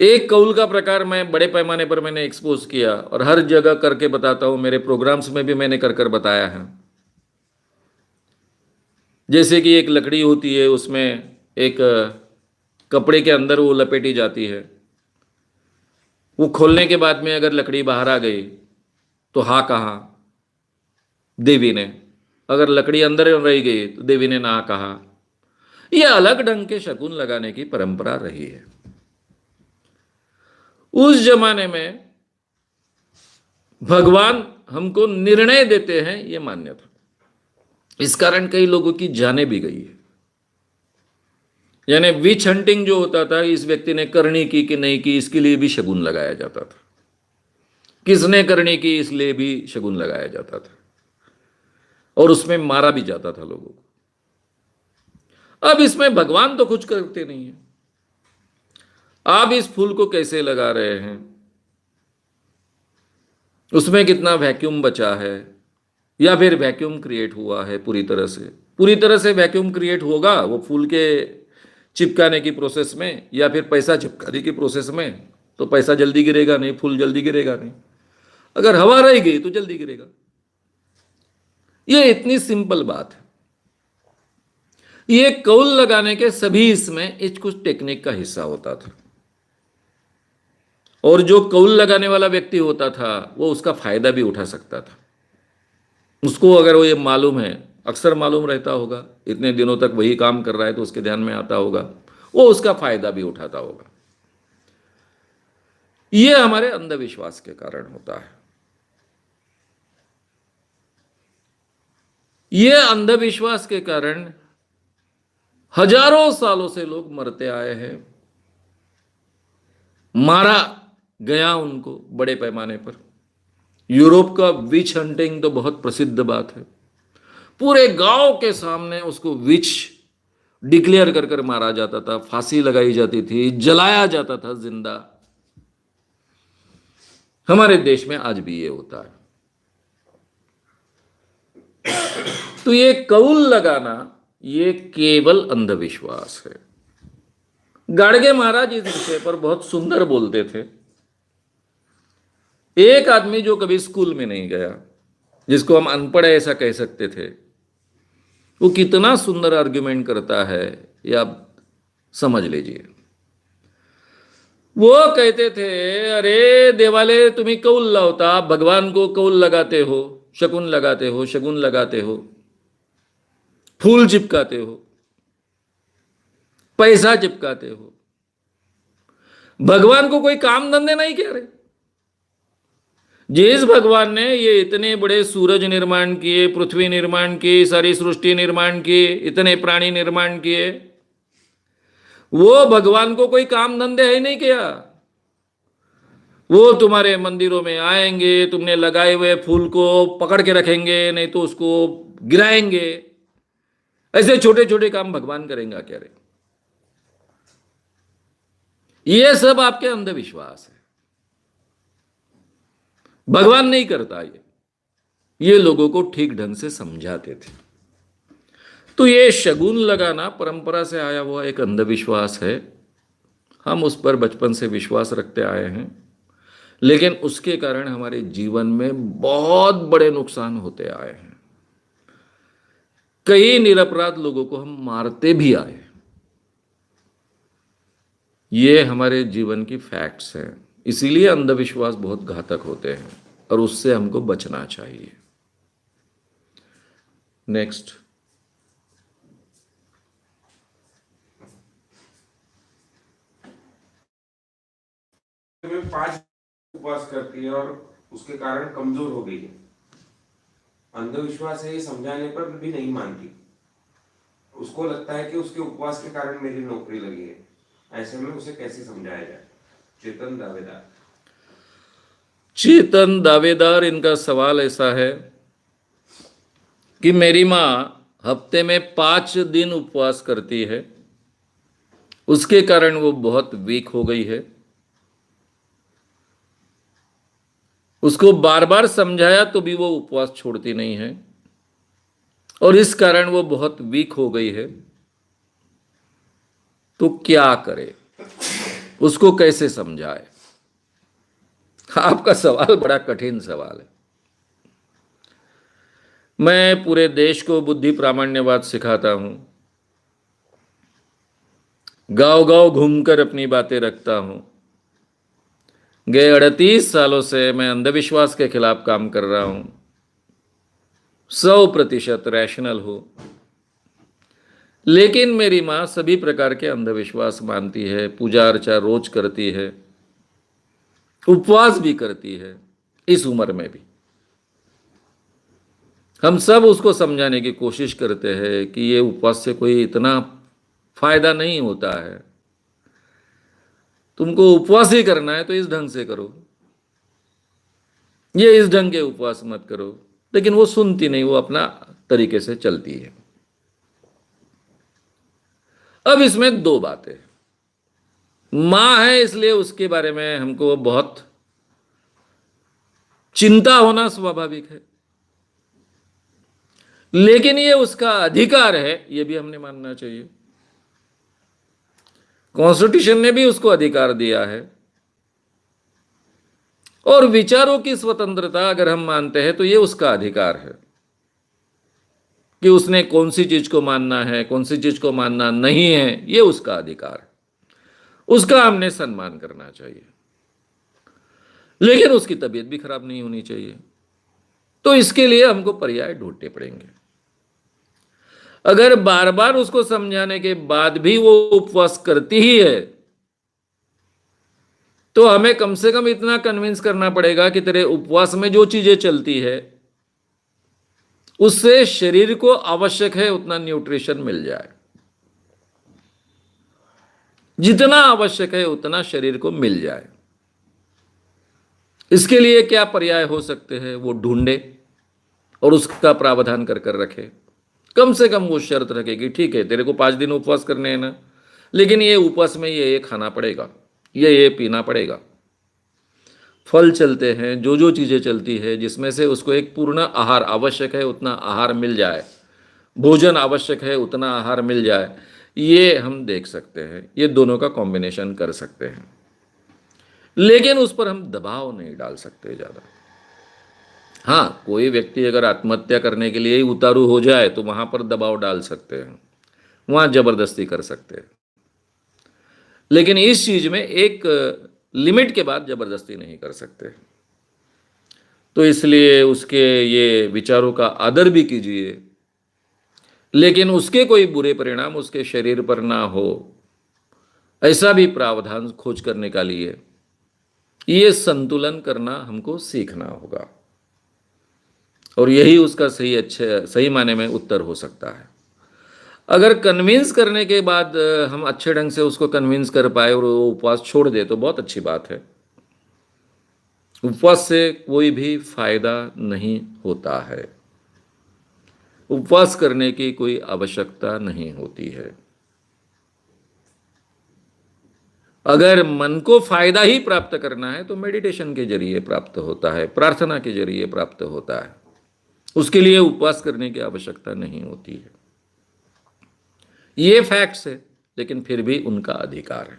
एक कौल का प्रकार मैं बड़े पैमाने पर मैंने एक्सपोज किया और हर जगह करके बताता हूं, मेरे प्रोग्राम्स में भी मैंने कर कर बताया है। जैसे कि एक लकड़ी होती है, उसमें एक कपड़े के अंदर वो लपेटी जाती है। वो खोलने के बाद में अगर लकड़ी बाहर आ गई तो हाँ कहा देवी ने, अगर लकड़ी अंदर रह गई तो देवी ने ना कहा। यह अलग ढंग के शगुन लगाने की परंपरा रही है। उस जमाने में भगवान हमको निर्णय देते हैं, यह मान्य था। इस कारण कई लोगों की जाने भी गई है। यानी विच हंटिंग जो होता था, इस व्यक्ति ने करनी की कि नहीं की, इसके लिए भी शगुन लगाया जाता था। किसने करनी की, इसलिए भी शगुन लगाया जाता था और उसमें मारा भी जाता था लोगों को। अब इसमें भगवान तो कुछ करते नहीं है। आप इस फूल को कैसे लगा रहे हैं, उसमें कितना वैक्यूम बचा है, या फिर वैक्यूम क्रिएट हुआ है पूरी तरह से वैक्यूम क्रिएट होगा वो फूल के चिपकाने की प्रोसेस में, या फिर पैसा चिपकाने की प्रोसेस में, तो पैसा जल्दी गिरेगा नहीं, फूल जल्दी गिरेगा नहीं। अगर हवा रह गई तो जल्दी गिरेगा। ये इतनी सिंपल बात है। ये कौल लगाने के सभी इसमें कुछ टेक्निक का हिस्सा होता था, और जो कौल लगाने वाला व्यक्ति होता था वो उसका फायदा भी उठा सकता था। उसको अगर वो ये मालूम है, अक्सर मालूम रहता होगा, इतने दिनों तक वही काम कर रहा है तो उसके ध्यान में आता होगा, वो उसका फायदा भी उठाता होगा। ये हमारे अंधविश्वास के कारण होता है। ये अंधविश्वास के कारण हजारों सालों से लोग मरते आए हैं, मारा गया उनको बड़े पैमाने पर। यूरोप का विच हंटिंग तो बहुत प्रसिद्ध बात है। पूरे गांव के सामने उसको विच डिक्लेयर कर कर मारा जाता था, फांसी लगाई जाती थी, जलाया जाता था जिंदा। हमारे देश में आज भी ये होता है। तो ये कौल लगाना ये केवल अंधविश्वास है। गाड़गे महाराज इस विषय पर बहुत सुंदर बोलते थे। एक आदमी जो कभी स्कूल में नहीं गया, जिसको हम अनपढ़ ऐसा कह सकते थे, वो कितना सुंदर आर्ग्यूमेंट करता है ये आप समझ लीजिए। वो कहते थे, अरे देवाले तुम्ही कौल लावता, भगवान को कौल लगाते हो, शकुन लगाते हो, शगुन लगाते हो, फूल चिपकाते हो, पैसा चिपकाते हो, भगवान को कोई काम धंधे नहीं कह रहे। जिस भगवान ने ये इतने बड़े सूरज निर्माण किए, पृथ्वी निर्माण की, सारी सृष्टि निर्माण की, इतने प्राणी निर्माण किए, वो भगवान को कोई काम धंधे है नहीं किया। वो तुम्हारे मंदिरों में आएंगे, तुमने लगाए हुए फूल को पकड़ के रखेंगे, नहीं तो उसको गिराएंगे। ऐसे छोटे छोटे काम भगवान करेंगे क्या रे? ये सब आपके अंधविश्वास है। भगवान नहीं करता ये लोगों को ठीक ढंग से समझाते थे। तो ये शगुन लगाना परंपरा से आया हुआ एक अंधविश्वास है। हम उस पर बचपन से विश्वास रखते आए हैं, लेकिन उसके कारण हमारे जीवन में बहुत बड़े नुकसान होते आए हैं। कई निरपराध लोगों को हम मारते भी आए। ये हमारे जीवन की फैक्ट्स हैं। इसीलिए अंधविश्वास बहुत घातक होते हैं और उससे हमको बचना चाहिए। नेक्स्ट, में 5 उपवास करती है और उसके कारण कमजोर हो गई है, अंधविश्वास है ये समझाने पर भी नहीं मानती, उसको लगता है कि उसके उपवास के कारण मेरी नौकरी लगी है। ऐसे में उसे कैसे समझाया जाए? चेतन दावेदार। चेतन दावेदार, इनका सवाल ऐसा है कि मेरी माँ हफ्ते में 5 दिन उपवास करती है, उसके कारण वो बहुत वीक हो गई है। उसको बार बार समझाया तो भी वो उपवास छोड़ती नहीं है और इस कारण वो बहुत वीक हो गई है। तो क्या करे, उसको कैसे समझाए? आपका सवाल बड़ा कठिन सवाल है। मैं पूरे देश को बुद्धि प्रामाण्यवाद सिखाता हूं, गांव गांव घूमकर अपनी बातें रखता हूं। गए 38 सालों से मैं अंधविश्वास के खिलाफ काम कर रहा हूं, 100% रैशनल हूं। लेकिन मेरी माँ सभी प्रकार के अंधविश्वास मानती है, पूजा अर्चा रोज करती है, उपवास भी करती है, इस उम्र में भी। हम सब उसको समझाने की कोशिश करते हैं कि ये उपवास से कोई इतना फायदा नहीं होता है, तुमको उपवास ही करना है तो इस ढंग से करो, ये इस ढंग के उपवास मत करो। लेकिन वो सुनती नहीं, वो अपना तरीके से चलती है। अब इसमें 2 बातें, मां है इसलिए उसके बारे में हमको बहुत चिंता होना स्वाभाविक है, लेकिन ये उसका अधिकार है, ये भी हमने मानना चाहिए। कॉन्स्टिट्यूशन ने भी उसको अधिकार दिया है। और विचारों की स्वतंत्रता अगर हम मानते हैं तो ये उसका अधिकार है कि उसने कौन सी चीज को मानना है, कौन सी चीज को मानना नहीं है, ये उसका अधिकार है, उसका हमने सम्मान करना चाहिए। लेकिन उसकी तबीयत भी खराब नहीं होनी चाहिए, तो इसके लिए हमको पर्याय ढूंढने पड़ेंगे। अगर बार बार उसको समझाने के बाद भी वो उपवास करती ही है तो हमें कम से कम इतना कन्विंस करना पड़ेगा कि तेरे उपवास में जो चीजें चलती है उससे शरीर को आवश्यक है उतना न्यूट्रिशन मिल जाए, जितना आवश्यक है उतना शरीर को मिल जाए। इसके लिए क्या पर्याय हो सकते हैं वो ढूंढे और उसका प्रावधान कर कर रखे। कम से कम वो शर्त रखे कि ठीक है तेरे को 5 दिन उपवास करने हैं ना, लेकिन ये उपवास में ये खाना पड़ेगा, ये पीना पड़ेगा। फल चलते हैं, जो जो चीज़ें चलती है जिसमें से उसको एक पूर्ण आहार आवश्यक है उतना आहार मिल जाए, भोजन आवश्यक है उतना आहार मिल जाए, ये हम देख सकते हैं। ये दोनों का कॉम्बिनेशन कर सकते हैं, लेकिन उस पर हम दबाव नहीं डाल सकते ज़्यादा। हाँ, कोई व्यक्ति अगर आत्महत्या करने के लिए ही उतारू हो जाए तो वहाँ पर दबाव डाल सकते हैं, वहाँ जबरदस्ती कर सकते हैं। लेकिन इस चीज़ में एक लिमिट के बाद जबरदस्ती नहीं कर सकते। तो इसलिए उसके ये विचारों का आदर भी कीजिए, लेकिन उसके कोई बुरे परिणाम उसके शरीर पर ना हो, ऐसा भी प्रावधान खोज कर निकालिए। ये संतुलन करना हमको सीखना होगा और यही उसका सही माने में उत्तर हो सकता है। अगर कन्विंस करने के बाद हम अच्छे ढंग से उसको कन्विंस कर पाए और वो उपवास छोड़ दे तो बहुत अच्छी बात है। उपवास से कोई भी फायदा नहीं होता है, उपवास करने की कोई आवश्यकता नहीं होती है। अगर मन को फायदा ही प्राप्त करना है तो मेडिटेशन के जरिए प्राप्त होता है, प्रार्थना के जरिए प्राप्त होता है, उसके लिए उपवास करने की आवश्यकता नहीं होती है। ये फैक्ट्स है, लेकिन फिर भी उनका अधिकार है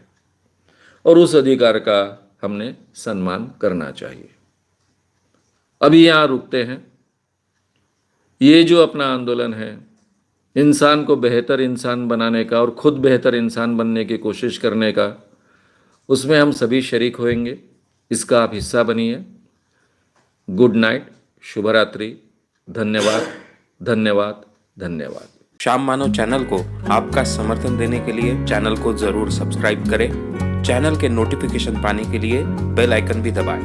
और उस अधिकार का हमने सम्मान करना चाहिए। अभी यहाँ रुकते हैं। ये जो अपना आंदोलन है इंसान को बेहतर इंसान बनाने का और खुद बेहतर इंसान बनने की कोशिश करने का, उसमें हम सभी शरीक होंगे। इसका आप हिस्सा बनिए। गुड नाइट, शुभ रात्रि, धन्यवाद धन्यवाद धन्यवाद। श्याम मानव चैनल को आपका समर्थन देने के लिए चैनल को जरूर सब्सक्राइब करें। चैनल के नोटिफिकेशन पाने के लिए बेल आइकन भी दबाएं।